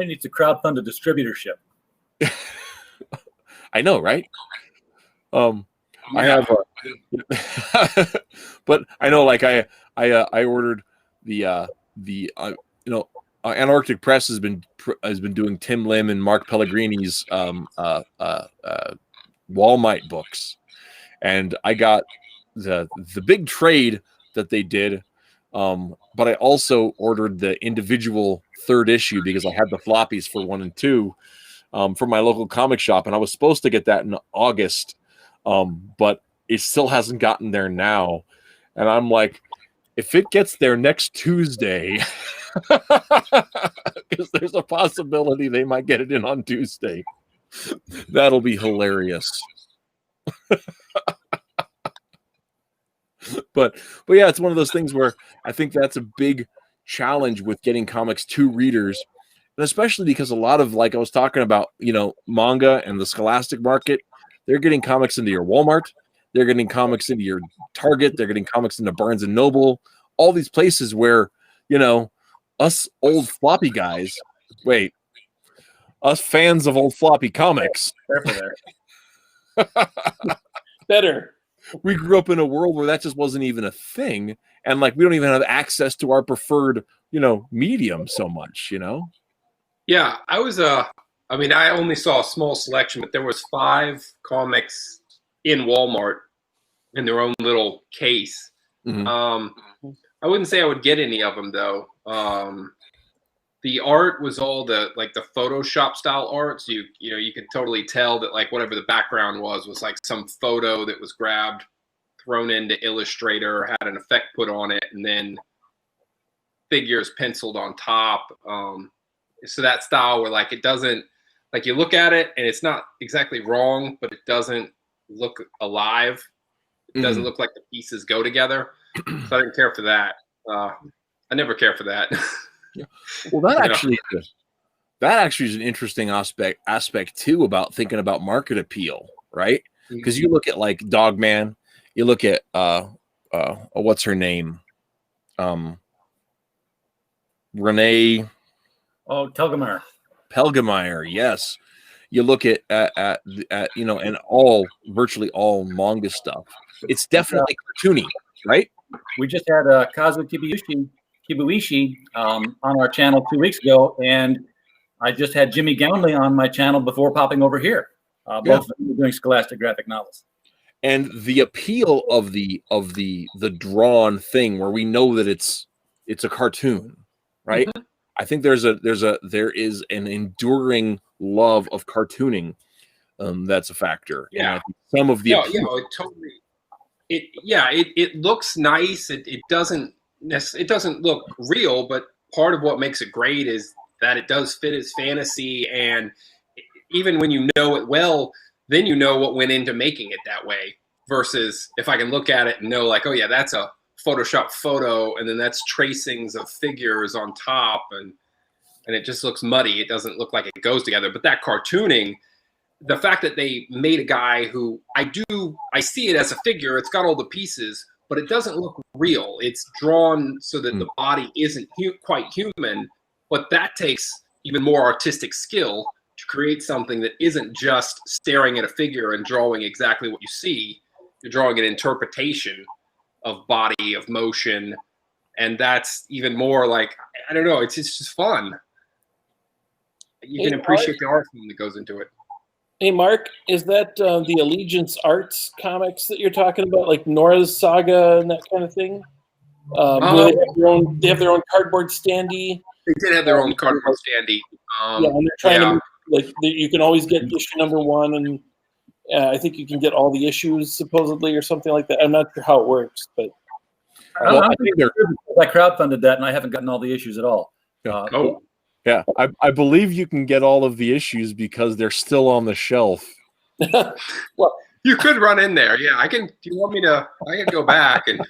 needs to crowdfund a distributorship. I know, right? I have, but I know, like I ordered the Antarctic Press has been doing Tim Lim and Mark Pellegrini's Walmart books, and I got the big trade that they did, but I also ordered the individual third issue because I had the floppies for 1 and 2 from my local comic shop, and I was supposed to get that in August. But it still hasn't gotten there now. And I'm like, if it gets there next Tuesday, because there's a possibility they might get it in on Tuesday, that'll be hilarious. But yeah, it's one of those things where I think that's a big challenge with getting comics to readers, and especially because a lot of, like I was talking about, manga and the Scholastic market, they're getting comics into your Walmart. They're getting comics into your Target. They're getting comics into Barnes and Noble. All these places where, us old floppy guys, us fans of old floppy comics. Better. We grew up in a world where that just wasn't even a thing. And like, we don't even have access to our preferred, medium so much, Yeah, I was I only saw a small selection, but there was 5 comics in Walmart in their own little case. Mm-hmm. I wouldn't say I would get any of them though. The art was all the Photoshop style art, so you could totally tell that like whatever the background was like some photo that was grabbed, thrown into Illustrator, had an effect put on it, and then figures penciled on top. So that style where like it doesn't, like you look at it and it's not exactly wrong, but it doesn't look alive. It doesn't look like the pieces go together. So I didn't care for that. I never care for that. Yeah. Well, that actually is an interesting aspect too about thinking about market appeal, right? Because you look at like Dogman, you look at what's her name, Renee. Oh, Pelgemeyer, yes. You look at and virtually all manga stuff. It's definitely cartoony, right? We just had Kazu Kibuishi on our channel 2 weeks ago, and I just had Jimmy Gownley on my channel before popping over here. Both of them doing Scholastic graphic novels. And the appeal of the drawn thing, where we know that it's a cartoon, right? Mm-hmm. I think there is an enduring love of cartooning that's a factor. Yeah, and some of the it totally. It looks nice. It doesn't look real, but part of what makes it great is that it does fit as fantasy, and even when you know it well, then you know what went into making it that way. Versus if I can look at it and know, like, oh yeah, that's a Photoshop photo, and then that's tracings of figures on top, and it just looks muddy. It doesn't look like it goes together. But that cartooning, the fact that they made a guy who I see it as a figure, it's got all the pieces, but it doesn't look real. It's drawn so that the body isn't quite human, but that takes even more artistic skill to create something that isn't just staring at a figure and drawing exactly what you see. You're drawing an interpretation of body, of motion, and that's even more like, I don't know, it's just fun. You can appreciate the art form that goes into it. Hey, Mark, is that the Allegiance Arts comics that you're talking about, like Nora's Saga and that kind of thing? Where they have their own cardboard standee. They did have their own cardboard standee. And they're trying to make, you can always get issue number 1, and I think you can get all the issues supposedly or something like that. I'm not sure how it works, but I crowdfunded that, and I haven't gotten all the issues at all. Yeah, I believe you can get all of the issues because they're still on the shelf. Well, you could run in there. Yeah, I can. Do you want me to? I can go back and.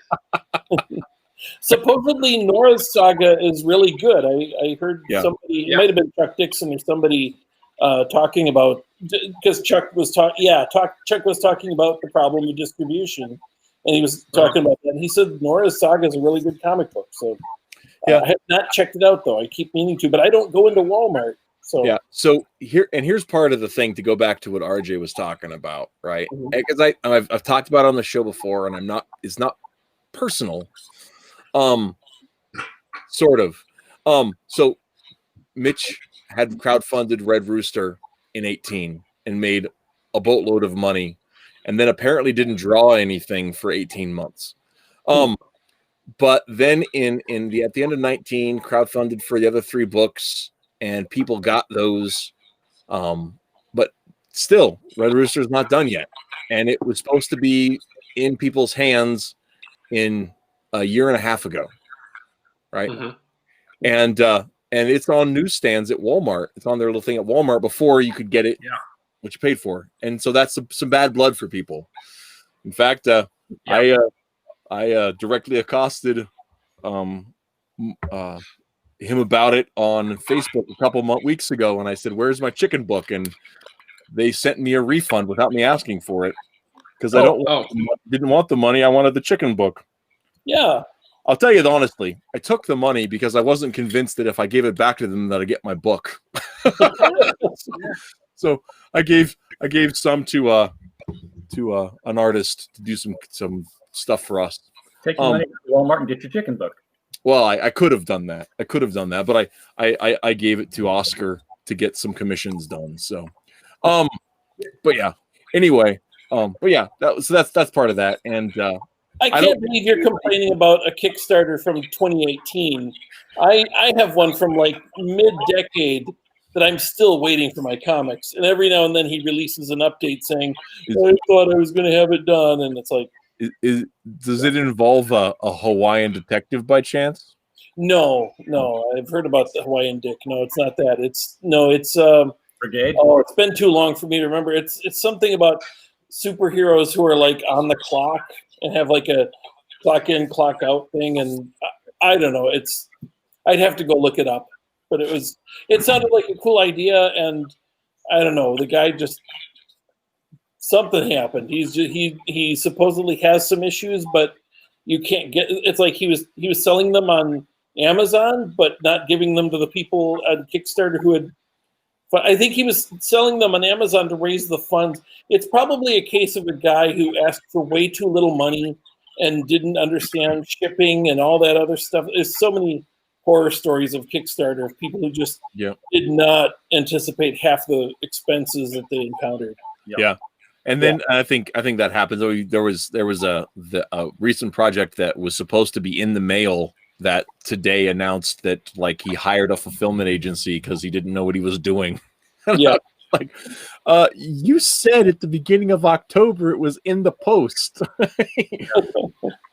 Supposedly, Nora's Saga is really good. I heard somebody. It might have been Chuck Dixon or somebody talking about, because Chuck was Chuck was talking about the problem of distribution, and he was talking about that. And he said Nora's Saga is a really good comic book. So. I have not checked it out though. I keep meaning to, but I don't go into Walmart. So So here's part of the thing, to go back to what RJ was talking about, right? Because I've talked about it on the show before, and it's not personal, sort of. So Mitch had crowdfunded Red Rooster in 2018 and made a boatload of money, and then apparently didn't draw anything for 18 months. But then at the end of 2019, crowdfunded for the other 3 books, and people got those. But still, Red Rooster is not done yet, and it was supposed to be in people's hands in a year and a half ago, right? And it's on newsstands at Walmart. It's on their little thing at Walmart before you could get it, what you paid for. And so that's some bad blood for people. In fact, I directly accosted him about it on Facebook a couple weeks ago, and I said, "Where's my chicken book?" And they sent me a refund without me asking for it, because I didn't want the money. I wanted the chicken book. Yeah, I'll tell you honestly, I took the money because I wasn't convinced that if I gave it back to them that I'd get my book. So I gave some to an artist to do some stuff for us. Take your money to Walmart and get your chicken book. Well, I could have done that. But I gave it to Oscar to get some commissions done. So, but yeah. Anyway, that's part of that. And I can't believe you're complaining about a Kickstarter from 2018. I have one from like mid-decade that I'm still waiting for my comics, and every now and then he releases an update saying, "I thought I was going to have it done," and it's like. Does it involve a Hawaiian detective by chance? No. I've heard about the Hawaiian Dick. No, it's not that. It's Brigade. Oh, it's been too long for me to remember. It's something about superheroes who are like on the clock and have like a clock in, clock out thing, and I don't know. I'd have to go look it up, but it sounded like a cool idea, and I don't know. The guy just. Something happened. He supposedly has some issues, but you can't get. It's like he was selling them on Amazon, but not giving them to the people at Kickstarter who had. But I think he was selling them on Amazon to raise the funds. It's probably a case of a guy who asked for way too little money and didn't understand shipping and all that other stuff. There's so many horror stories of Kickstarter of people who just did not anticipate half the expenses that they encountered. Yeah. And then I think that happens. There was a recent project that was supposed to be in the mail that today announced that like he hired a fulfillment agency because he didn't know what he was doing. Yeah, like you said at the beginning of October it was in the post.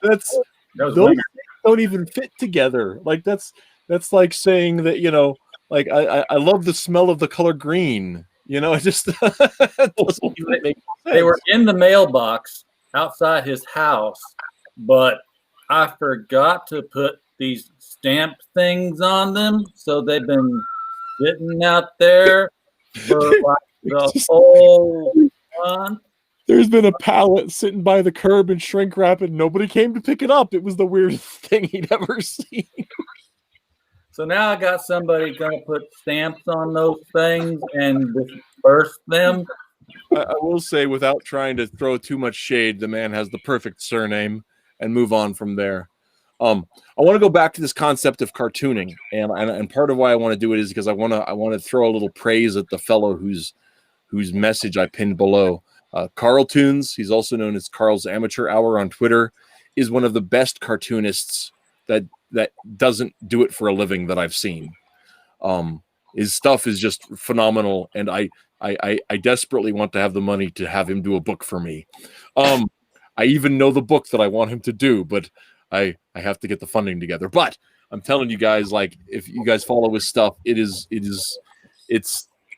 Those don't even fit together. Like that's like saying that like I love the smell of the color green. It just doesn't even make sense. They were in the mailbox outside his house, but I forgot to put these stamp things on them, so they've been sitting out there for like the whole month. There's been a pallet sitting by the curb and shrink wrap, and nobody came to pick it up. It was the weirdest thing he'd ever seen. So now I got somebody gonna put stamps on those things and disperse them. I will say, without trying to throw too much shade, the man has the perfect surname, and move on from there. I want to go back to this concept of cartooning, and part of why I want to do it is because I want to throw a little praise at the fellow whose message I pinned below. Carl Toons, he's also known as Carl's Amateur Hour on Twitter, is one of the best cartoonists that doesn't do it for a living that I've seen. His stuff is just phenomenal, and I desperately want to have the money to have him do a book for me. I even know the book that I want him to do, but I have to get the funding together. But I'm telling you guys, like, if you guys follow his stuff, it's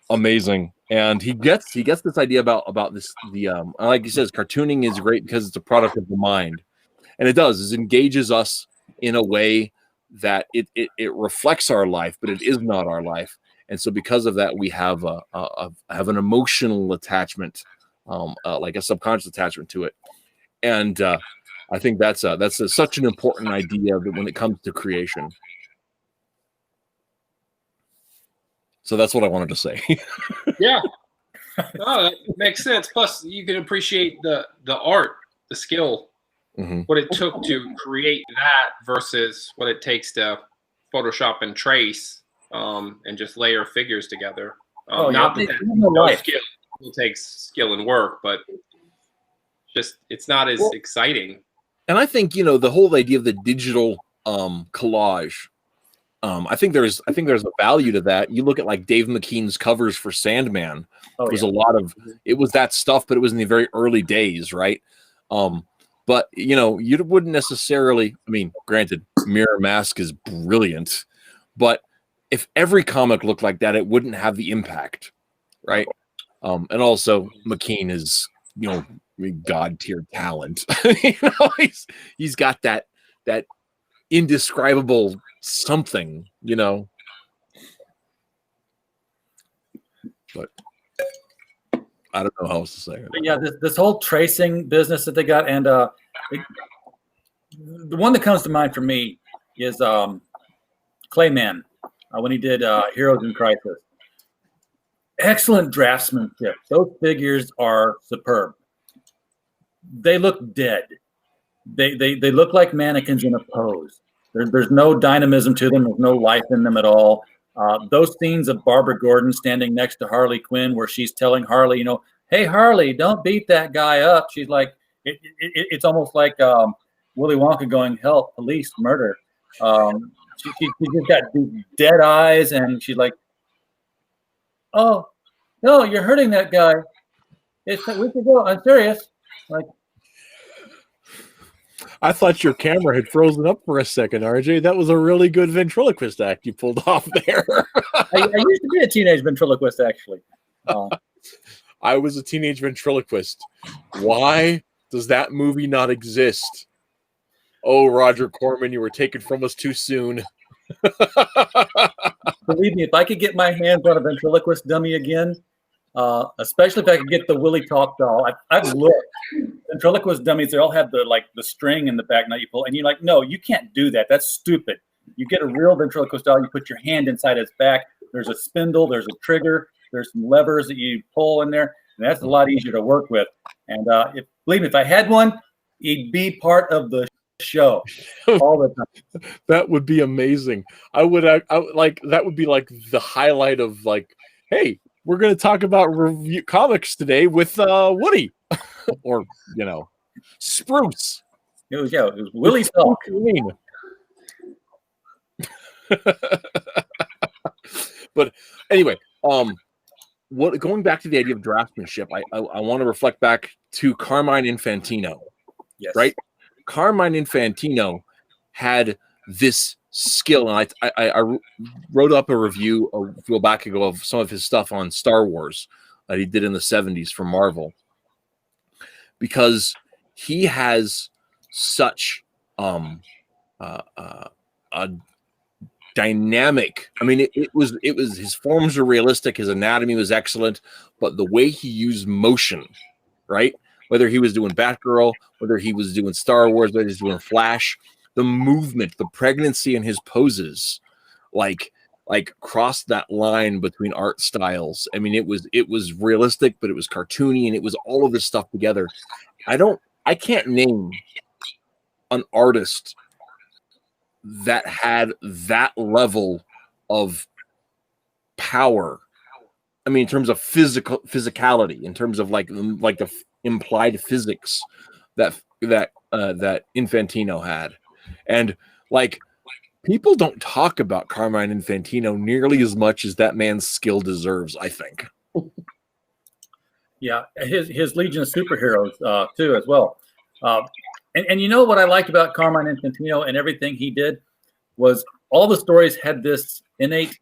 amazing. And he gets this idea about this, like he says, cartooning is great because it's a product of the mind. And it does, it engages us in a way that it reflects our life, but it is not our life. And so because of that, we have an emotional attachment, like a subconscious attachment to it. And I think that's such an important idea when it comes to creation. So that's what I wanted to say. Yeah. Oh, that makes sense. Plus, you can appreciate the art, the skill, what it took to create that versus what it takes to Photoshop and trace and just layer figures together. Not that no skill. It takes skill and work, but just it's not as exciting. And I think, the whole idea of the digital collage, I think there's a value to that. You look at like Dave McKean's covers for Sandman. It was that stuff, but it was in the very early days, right? But you wouldn't necessarily, I mean, granted, Mirror Mask is brilliant, but if every comic looked like that, it wouldn't have the impact, right? And also McKean is, god tier talent. He's got that indescribable something, but I don't know how else to say it. But yeah, this whole tracing business that they got, and the one that comes to mind for me is Clayman when he did Heroes in Crisis. Excellent draftsmanship. Those figures are superb. They look dead. They look like mannequins in a pose. There's no dynamism to them. There's no life in them at all. Those scenes of Barbara Gordon standing next to Harley Quinn, where she's telling Harley, hey, Harley, don't beat that guy up. She's like, it's almost like Willy Wonka going, help, police, murder. She just got these dead eyes, and she's like, oh, no, you're hurting that guy. We could go. I'm serious. Like, I thought your camera had frozen up for a second, RJ. That was a really good ventriloquist act you pulled off there. I used to be a teenage ventriloquist, actually. I was a teenage ventriloquist. Why does that movie not exist? Oh, Roger Corman, you were taken from us too soon. Believe me, if I could get my hands on a ventriloquist dummy again, especially if I could get the Willie Talk doll. I've looked. Ventriloquist dummies, they all have the string in the back that you pull, and you're like, no, you can't do that. That's stupid. You get a real ventriloquist doll, you put your hand inside its back. There's a spindle, there's a trigger, there's some levers that you pull in there, and that's a lot easier to work with. And believe me, if I had one, he'd be part of the show all the time. That would be amazing. I would like that would be like the highlight of like, hey, we're going to talk about review comics today with Woody or Spruce. It was Willie's Talk. But anyway, going back to the idea of draftsmanship, I want to reflect back to Carmine Infantino. Yes. Right? Carmine Infantino had this skill, and I wrote up a review a few back ago of some of his stuff on Star Wars that he did in the 70s for Marvel, because he has such a dynamic. I mean, it was his forms were realistic, his anatomy was excellent, but the way he used motion, right? whether he was doing Batgirl, whether he was doing Star Wars, whether he was doing Flash, the movement, the pregnancy in his poses, like crossed that line between art styles. I mean, it was realistic, but it was cartoony, and it was all of this stuff together. I can't name an artist that had that level of power. I mean, in terms of physicality, in terms of like the implied physics that Infantino had, and like people don't talk about Carmine Infantino nearly as much as that man's skill deserves, I think. Yeah, his Legion of Superheroes too as well. And you know what I liked about Carmine Infantino and everything he did was all the stories had this innate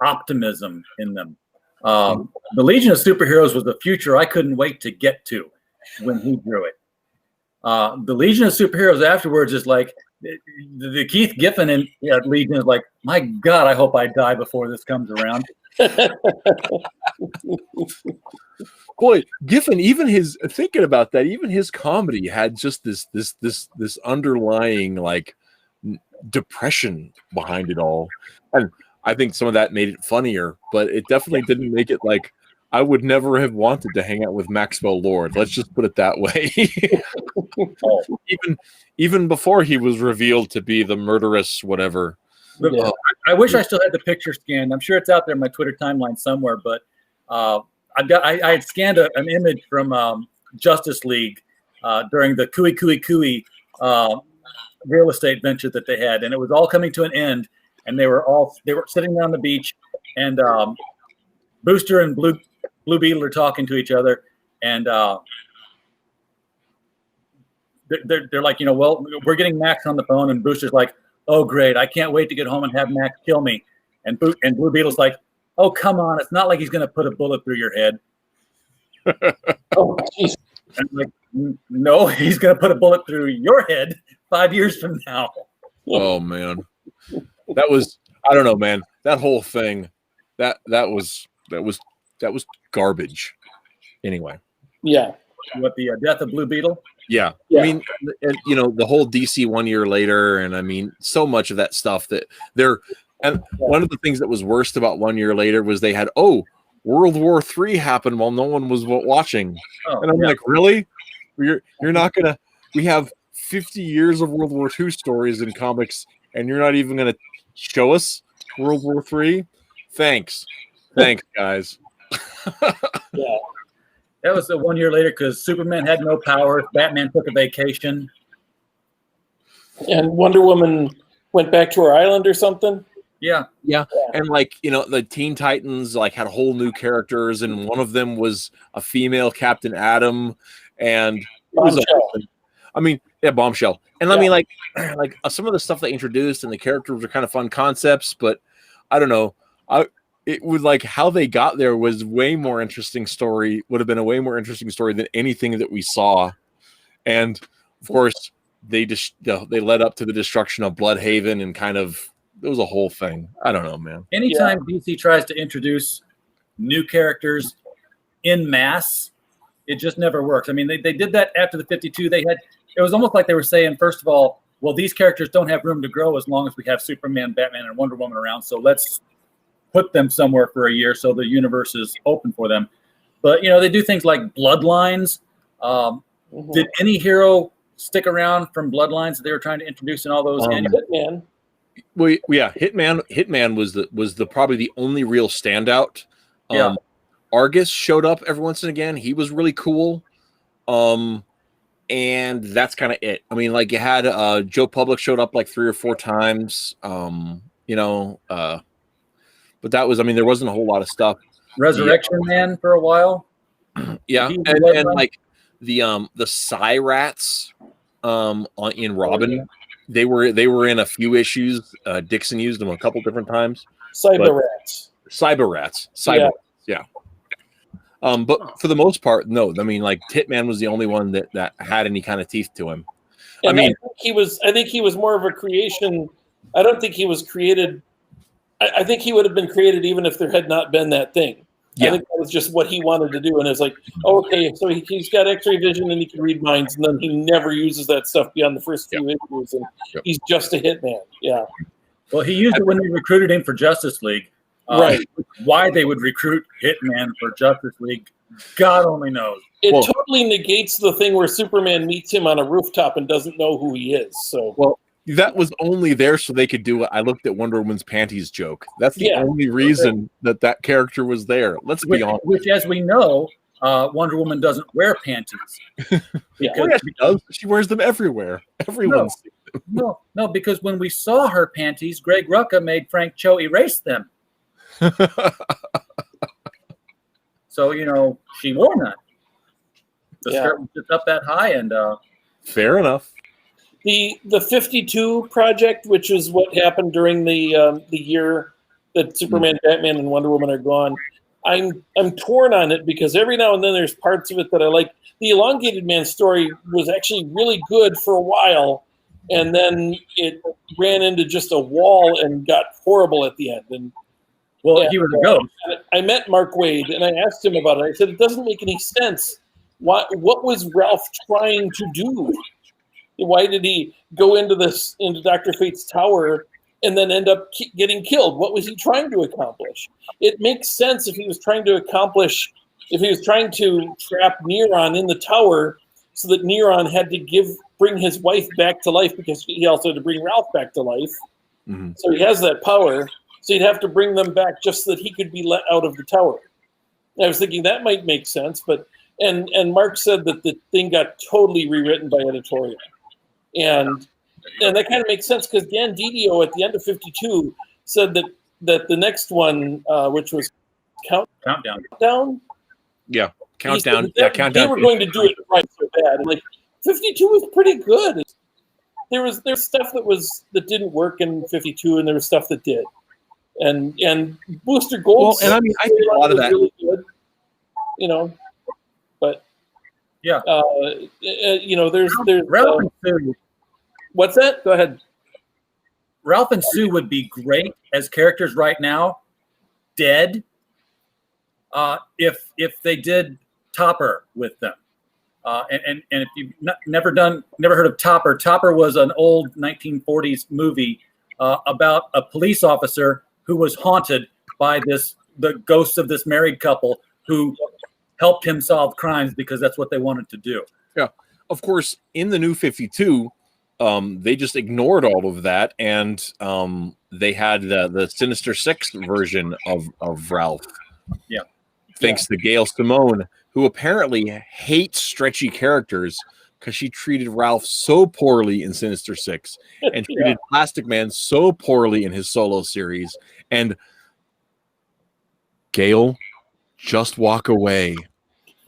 optimism in them. The Legion of Superheroes was the future I couldn't wait to get to when he drew it. The Legion of Superheroes afterwards is like the Keith Giffen and Legion is like, my God, I hope I die before this comes around. Boy, Giffen, even his thinking about that, even his comedy had just this underlying like depression behind it all, and I think some of that made it funnier, but it definitely didn't make it like I would never have wanted to hang out with Maxwell Lord. Let's just put it that way. even before he was revealed to be the murderous whatever. Yeah. I wish I still had the picture scanned. I'm sure it's out there in my Twitter timeline somewhere, but I had scanned an image from Justice League during the Kui real estate venture that they had, and it was all coming to an end, and they were sitting there on the beach, and Booster and Blue Beetle are talking to each other, and they're like, well, we're getting Max on the phone, and Booster's like, oh great, I can't wait to get home and have Max kill me, and Blue Beetle's like, oh come on, it's not like he's gonna put a bullet through your head. Oh jeez. And like, no, he's gonna put a bullet through your head 5 years from now. Oh man, that was, I don't know, man. That whole thing, that was garbage. Anyway. Yeah. What, the death of Blue Beetle? Yeah. I mean, and, the whole DC 1 year later, and I mean, so much of that stuff that and one of the things that was worst about 1 year later was they had, World War III happened while no one was watching. And I'm like, really? You're not gonna, we have 50 years of World War II stories in comics, and you're not even gonna show us World War III? Thanks, guys. Yeah. That was 1 year later because Superman had no powers. Batman took a vacation. And Wonder Woman went back to her island or something. Yeah. And like, the Teen Titans like had whole new characters, and one of them was a female Captain Atom, and Bombshell. And I mean, like some of the stuff they introduced and the characters were kind of fun concepts, but I don't know. It would like how they got there was would have been a way more interesting story than anything that we saw. And of course, they led up to the destruction of Bloodhaven, and kind of, it was a whole thing. I don't know, man. Anytime DC tries to introduce new characters in mass, it just never works. I mean, they did that after the 52. It was almost like they were saying, first of all, well, these characters don't have room to grow as long as we have Superman, Batman, and Wonder Woman around. So let's put them somewhere for a year so the universe is open for them. But, they do things like Bloodlines. Did any hero stick around from Bloodlines that they were trying to introduce in all those? Hitman. Well, yeah, Hitman was the probably the only real standout. Argus showed up every once and again. He was really cool. And that's kind of it. I mean, like, you had Joe Public showed up like 3 or 4 times. But that was, I mean, there wasn't a whole lot of stuff. Resurrection Man for a while. Yeah, and like the Psy Rats in Robin, they were in a few issues. Dixon used them a couple different times. Cyber Rats. Yeah. But for the most part, no. I mean, like, Hitman was the only one that had any kind of teeth to him. And I think he was more of a creation. I don't think he was created. I think he would have been created even if there had not been that thing. I think that was just what he wanted to do. And it's like, okay, so he's got X-ray vision and he can read minds, and then he never uses that stuff beyond the first few issues, and he's just a hitman. Yeah. Well, he used it when they recruited him for Justice League. Right. Why they would recruit Hitman for Justice League, God only knows. It totally negates the thing where Superman meets him on a rooftop and doesn't know who he is. So that was only there so they could do it. I looked at Wonder Woman's panties joke. That's the only reason that character was there. Let's be honest. Which, as we know, Wonder Woman doesn't wear panties. She does. She wears them everywhere. Everyone sees them. No, because when we saw her panties, Greg Rucka made Frank Cho erase them. So, she wore none. The skirt was just up that high, and fair enough. The 52 project, which is what happened during the year that Superman, Batman, and Wonder Woman are gone, I'm torn on it because every now and then there's parts of it that I like. The Elongated Man story was actually really good for a while, and then it ran into just a wall and got horrible at the end. And he was a ghost. I met Mark Waid and I asked him about it. I said, it doesn't make any sense. What was Ralph trying to do? Why did he go into Dr. Fate's tower and then end up getting killed? What was he trying to accomplish? It makes sense if he was trying to trap Neron in the tower so that Neron had to bring his wife back to life, because he also had to bring Ralph back to life. Mm-hmm. So he has that power. So he'd have to bring them back just so that he could be let out of the tower. And I was thinking that might make sense, but and Mark said that the thing got totally rewritten by editorial. And that kind of makes sense because Dan Didio at the end of 52 said that the next one, which was Countdown. Yeah, Countdown. Countdown. They were going to do it right so bad. And 52 was pretty good. There's stuff that didn't work in 52, and there was stuff that did. And Booster Gold. Well, and I mean, I think a lot of that. Really good, but yeah, there's Ralph and Sue. What's that? Go ahead. Ralph and Sue would be great as characters right now, dead. If they did Topper with them, and if you've never heard of Topper, Topper was an old 1940s movie about a police officer who was haunted by the ghosts of this married couple who helped him solve crimes because that's what they wanted to do. Yeah, of course, in the New 52. They just ignored all of that, and they had the Sinister Six version of Ralph. Yeah, thanks to Gail Simone, who apparently hates stretchy characters because she treated Ralph so poorly in Sinister Six and treated Plastic Man so poorly in his solo series. And Gail, just walk away.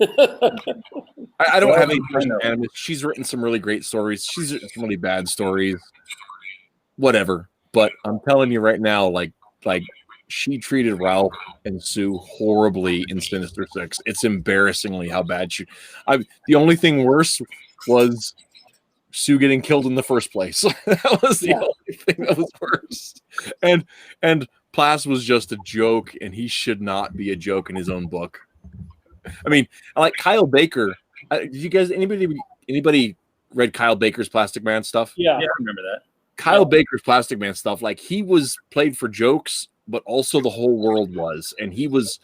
I don't have any personal animus. She's written some really great stories. She's written some really bad stories. Whatever. But I'm telling you right now, like she treated Ralph and Sue horribly in Sinister Six. It's embarrassingly how bad the only thing worse was Sue getting killed in the first place. That was the only thing that was worse. And Plas was just a joke, and he should not be a joke in his own book. I mean, I like Kyle Baker. Did you guys, anybody read Kyle Baker's Plastic Man stuff? Yeah, I remember that. Kyle Baker's Plastic Man stuff, like he was played for jokes, but also the whole world was, and he was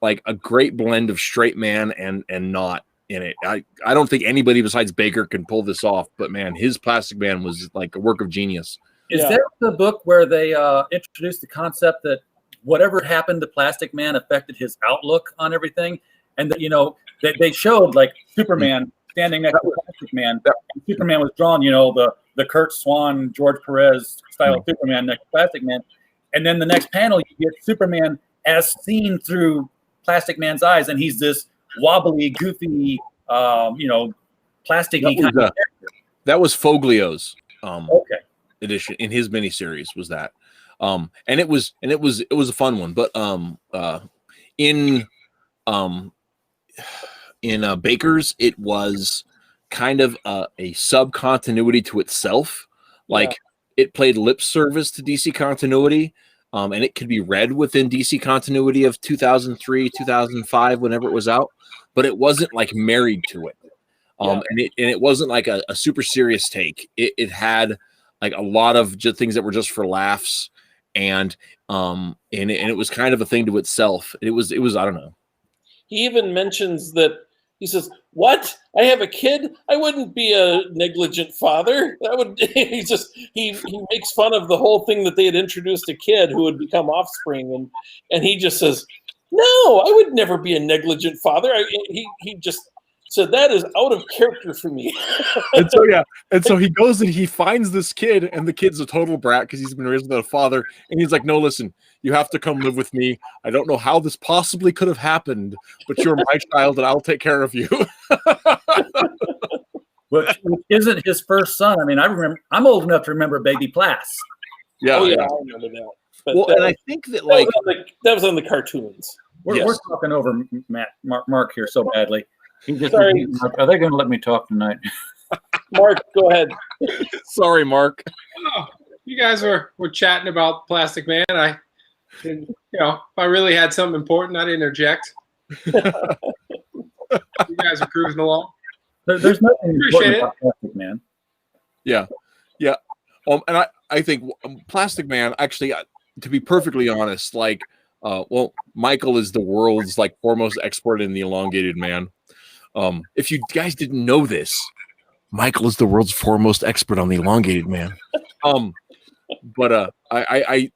like a great blend of straight man and not in it. I don't think anybody besides Baker can pull this off, but man, his Plastic Man was like a work of genius. Is that the book where they introduced the concept that whatever happened to Plastic Man affected his outlook on everything, and that they showed like Superman standing next to Plastic Man, and Superman was drawn, the Kurt Swan, George Perez style of Superman next to Plastic Man, and then the next panel you get Superman as seen through Plastic Man's eyes, and he's this wobbly, goofy, plasticky kind of character. That was Foglio's edition in his miniseries. Was that? And it was a fun one, but in Baker's, it was kind of a sub continuity to itself. Like it played lip service to DC continuity, and it could be read within DC continuity of 2003, 2005, whenever it was out, but it wasn't like married to it. And it wasn't like a super serious take. It had like a lot of just things that were just for laughs, and it was kind of a thing to itself. It was I don't know. He even mentions that he says, "What? I have a kid? I wouldn't be a negligent father." That would he makes fun of the whole thing that they had introduced a kid who would become offspring, and he just says, "No, I would never be a negligent father." He just said that is out of character for me. And so he goes and he finds this kid, and the kid's a total brat because he's been raised without a father, and he's like, "No, listen, you have to come live with me. I don't know how this possibly could have happened, but you're my child, and I'll take care of you." Which isn't his first son. I mean, I'm old enough to remember Baby Plass. Yeah, I remember that. But well, and I think that like that was on the cartoons. We're talking over Mark here so badly. Sorry. Are they going to let me talk tonight? Mark, go ahead. Sorry, Mark. Oh, you guys were chatting about Plastic Man. If I really had something important, I'd interject. You guys are cruising along. There's nothing important about Plastic Man. Yeah. And I think Plastic Man, actually, to be perfectly honest, like, Michael is the world's like foremost expert in the elongated man. If you guys didn't know this, Michael is the world's foremost expert on the elongated man. But I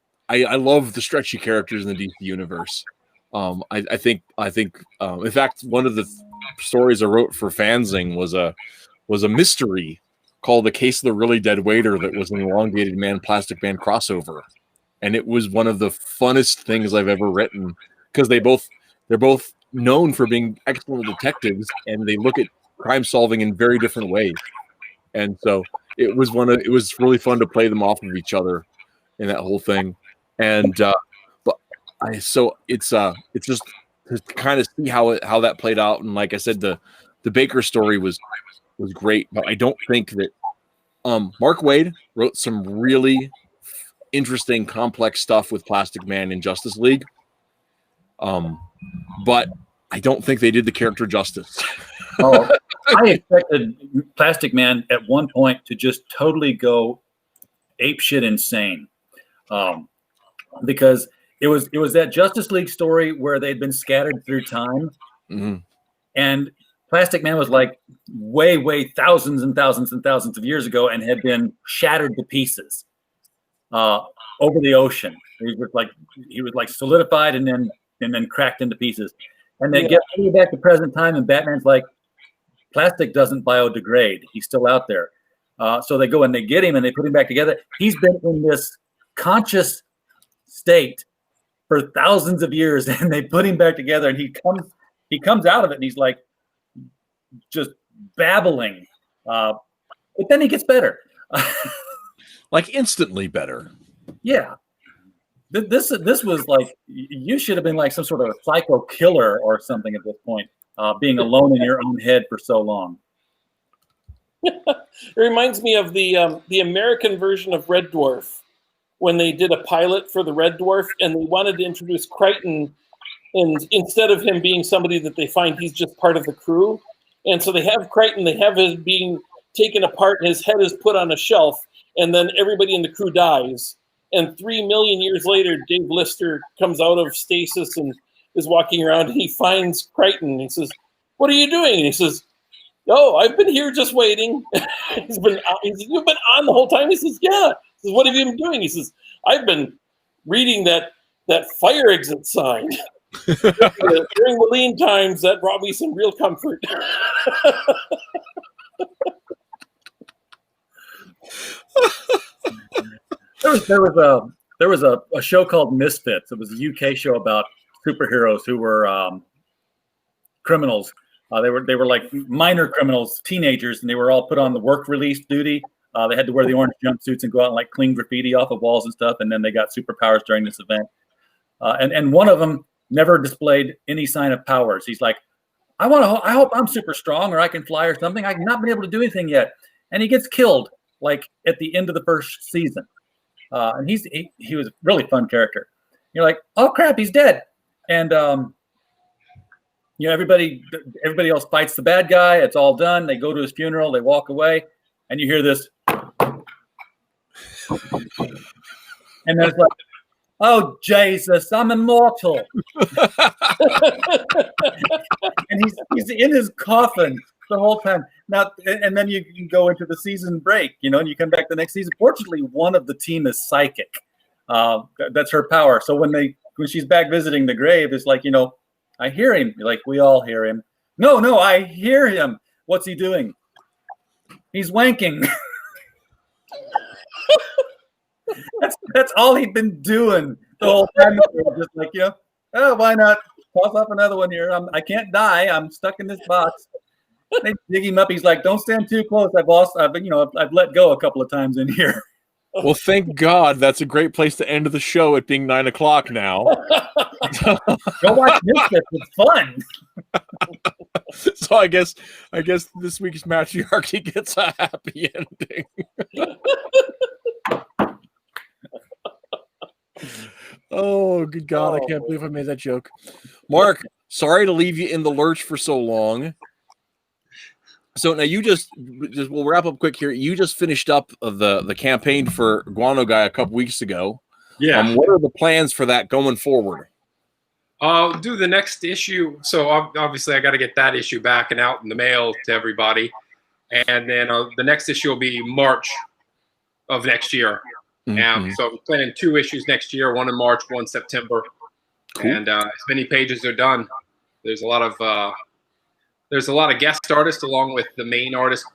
love the stretchy characters in the DC universe. I think in fact one of the stories I wrote for Fanzine was a mystery called The Case of the Really Dead Waiter that was an elongated man Plastic Man crossover, and it was one of the funnest things I've ever written because they're both known for being excellent detectives, and they look at crime solving in very different ways. And so it was really fun to play them off of each other in that whole thing. And it's just to kind of see how that played out. And like I said, the Baker story was great, but I don't think that Mark Waid wrote some really interesting, complex stuff with Plastic Man in Justice League. But I don't think they did the character justice. I expected Plastic Man at one point to just totally go apeshit insane, because it was that Justice League story where they'd been scattered through time, and Plastic Man was like way thousands and thousands and thousands of years ago and had been shattered to pieces over the ocean. He was like solidified and then cracked into pieces. And they get back to present time, and Batman's like, plastic doesn't biodegrade. He's still out there. So they go and they get him and they put him back together. He's been in this conscious state for thousands of years, and they put him back together, and he comes out of it, and he's like just babbling. But then he gets better. Like instantly better. Yeah. This was like, you should have been like some sort of a psycho killer or something at this point, being alone in your own head for so long. It reminds me of the American version of Red Dwarf, when they did a pilot for the Red Dwarf, and they wanted to introduce Crichton, and instead of him being somebody that they find, he's just part of the crew. And so they have Crichton, they have his being taken apart, and his head is put on a shelf, and then everybody in the crew dies. And 3 million years later, Dave Lister comes out of stasis and is walking around, and he finds Crichton. He says, "What are you doing?" And he says, "Oh, I've been here just waiting." He says, "You've been on the whole time?" He says, "Yeah." He says, "What have you been doing?" He says, "I've been reading that fire exit sign." During the lean times, that brought me some real comfort. There was a show called Misfits. It was a UK show about superheroes who were criminals. They were like minor criminals, teenagers, and they were all put on the work release duty. They had to wear the orange jumpsuits and go out and like clean graffiti off of walls and stuff. And then they got superpowers during this event. And one of them never displayed any sign of powers. He's like, I hope I'm super strong, or I can fly or something. I've not been able to do anything yet. And he gets killed like at the end of the first season. and he was a really fun character. You're like, oh crap, he's dead, and everybody else fights the bad guy. It's all done. They go to his funeral. They walk away, and you hear this, and then it's like, oh Jesus, I'm immortal, and he's in his coffin the whole time. Now, and then you can go into the season break, and you come back the next season. Fortunately, one of the team is psychic. That's her power. So when she's back visiting the grave, it's like, I hear him. Like, we all hear him. No, I hear him. What's he doing? He's wanking. That's all he'd been doing the whole time. Just like, oh, why not toss off another one here? I can't die. I'm stuck in this box. They dig him up. He's like, don't stand too close. I've let go a couple of times in here. Well, thank God. That's a great place to end the show, it being 9:00 now. Go watch Misfits. It's fun. So I guess this week's Mattriachy gets a happy ending. Oh, good God. I can't believe I made that joke. Mark, sorry to leave you in the lurch for so long. So now you just we'll wrap up quick here. You just finished up the campaign for Guano Guy a couple weeks ago. Yeah. What are the plans for that going forward? I'll do the next issue. So obviously I got to get that issue back and out in the mail to everybody. And then the next issue will be March of next year. Mm-hmm. So I'm planning 2 issues next year, one in March, one in September. Cool. And as many pages are done. There's a lot of guest artists along with the main artist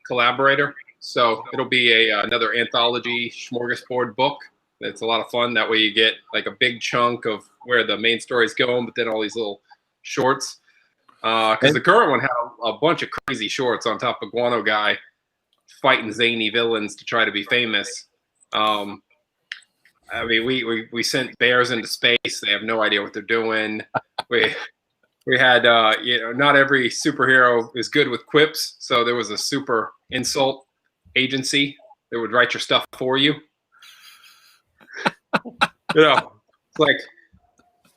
collaborator. So it'll be another anthology smorgasbord book. It's a lot of fun. That way you get like a big chunk of where the main story is going, but then all these little shorts. Because the current one had a bunch of crazy shorts on top of Guano Guy fighting zany villains to try to be famous. I mean, we sent bears into space. They have no idea what they're doing. We had, not every superhero is good with quips. So there was a super insult agency that would write your stuff for you. It's like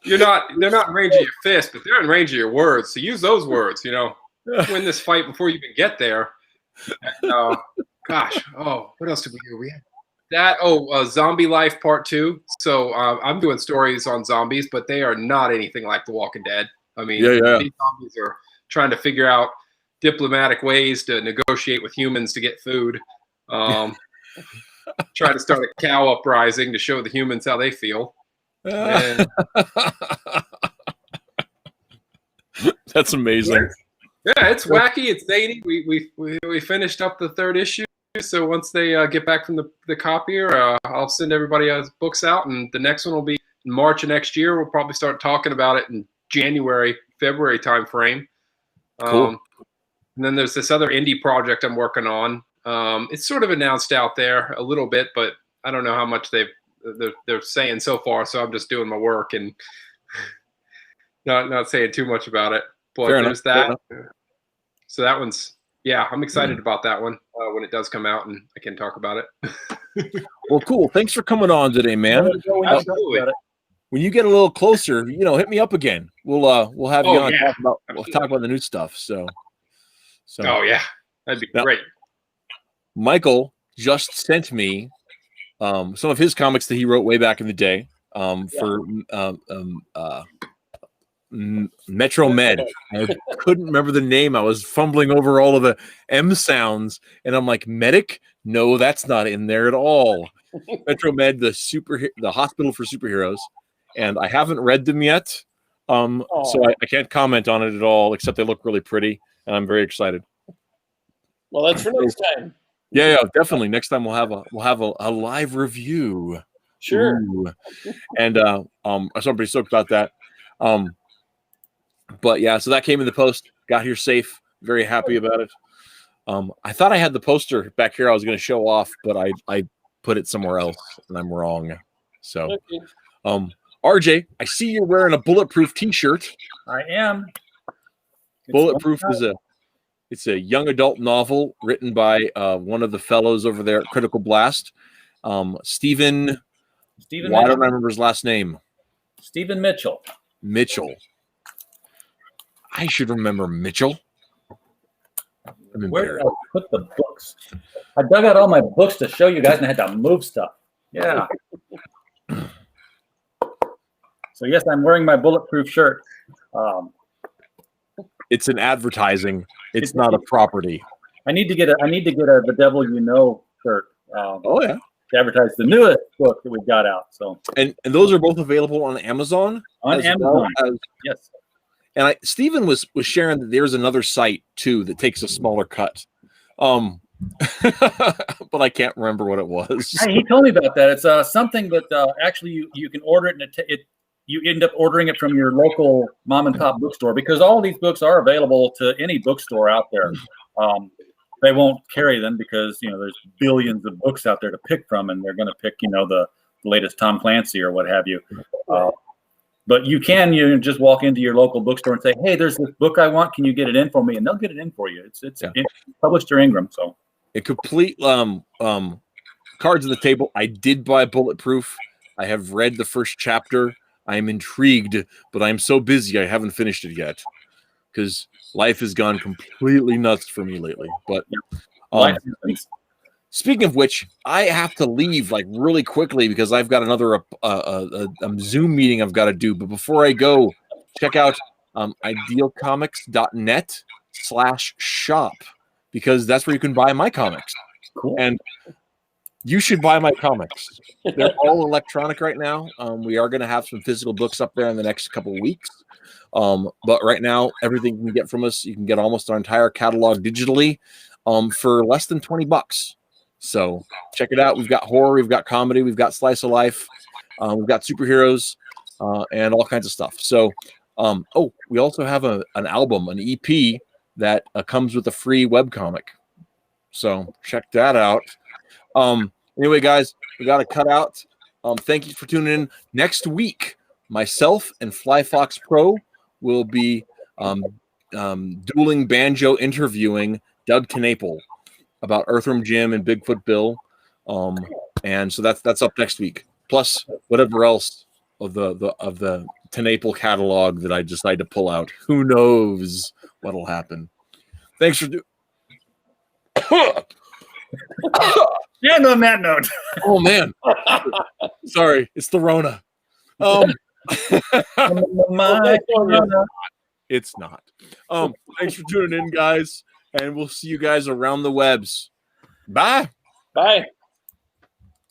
they're not in range of your fist, but they're in range of your words. So use those words, win this fight before you even get there. And, what else did we do? We had that. Zombie Life Part 2. So I'm doing stories on zombies, but they are not anything like The Walking Dead. I mean, these zombies are trying to figure out diplomatic ways to negotiate with humans to get food. Try to start a cow uprising to show the humans how they feel. And that's amazing. Yeah, it's wacky. It's zany. We finished up the 3rd issue. So once they get back from the copier, I'll send everybody books out, and the next one will be in March of next year. We'll probably start talking about it in January, February time frame. Cool. And then there's this other indie project I'm working on. It's sort of announced out there a little bit, but I don't know how much they're saying so far. So I'm just doing my work and not saying too much about it. But there's that. So that one's I'm excited about that one when it does come out and I can talk about it. Well, cool. Thanks for coming on today, man. Absolutely. When you get a little closer, hit me up again. We'll have you on. Yeah. We'll talk about the new stuff. So. Oh yeah, that'd be great. Michael just sent me some of his comics that he wrote way back in the day for Metro Med. I couldn't remember the name. I was fumbling over all of the M sounds, and I'm like, medic? No, that's not in there at all. Metro Med, the hospital for superheroes, and I haven't read them yet, so I can't comment on it at all. Except they look really pretty, and I'm very excited. Well, that's for next time. Yeah, definitely. Next time we'll have a live review. Sure. Ooh. And I'm pretty stoked about that. But yeah, so that came in the post. Got here safe. Very happy about it. I thought I had the poster back here I was going to show off, but I put it somewhere else, and I'm wrong. So, RJ, I see you're wearing a Bulletproof T-shirt. I am. Bulletproof it's a young adult novel written by one of the fellows over there at Critical Blast. Stephen. Stephen. Well, I don't remember his last name. Stephen Mitchell. Mitchell. I should remember Mitchell. Where did I put the books? I dug out all my books to show you guys, and I had to move stuff. Yeah. So yes, I'm wearing my bulletproof shirt. It's an advertising. It's not a property. I need to get a The Devil You Know shirt. Oh yeah. To advertise the newest book that we've got out. So and those are both available on Amazon. On Amazon. Yes. And Stephen was sharing that there's another site too that takes a smaller cut. But I can't remember what it was. He told me about that. It's something that actually you can order it, and you end up ordering it from your local mom and pop bookstore, because all these books are available to any bookstore out there. They won't carry them because there's billions of books out there to pick from, and they're going to pick the latest Tom Clancy or what have you. But you just walk into your local bookstore and say, "Hey, there's this book I want. Can you get it in for me?" And they'll get it in for you. It's published through Ingram, so a complete cards on the table. I did buy Bulletproof. I have read the first chapter. I am intrigued, but I'm so busy I haven't finished it yet because life has gone completely nuts for me lately. But speaking of which, I have to leave really quickly because I've got another Zoom meeting I've got to do. But before I go, check out idealcomics.net/shop because that's where you can buy my comics. Cool. And you should buy my comics. They're all electronic right now. We are going to have some physical books up there in the next couple of weeks. But right now, everything you can get from us, you can get almost our entire catalog digitally for less than $20. So check it out. We've got horror, we've got comedy, we've got slice of life, we've got superheroes, and all kinds of stuff. So, we also have an album, an EP that comes with a free webcomic. So check that out. Anyway, guys, we got to cut out. Thank you for tuning in. Next week, myself and Fly Fox Pro will be dueling banjo interviewing Doug Knaple about Earthworm Jim and Bigfoot Bill. And so that's up next week. Plus whatever else of the Knaple catalog that I decide to pull out. Who knows what'll happen. Thanks for And on that note. Oh man. Sorry, it's the Rona. It's not. Thanks for tuning in, guys, and we'll see you guys around the webs. Bye. Bye.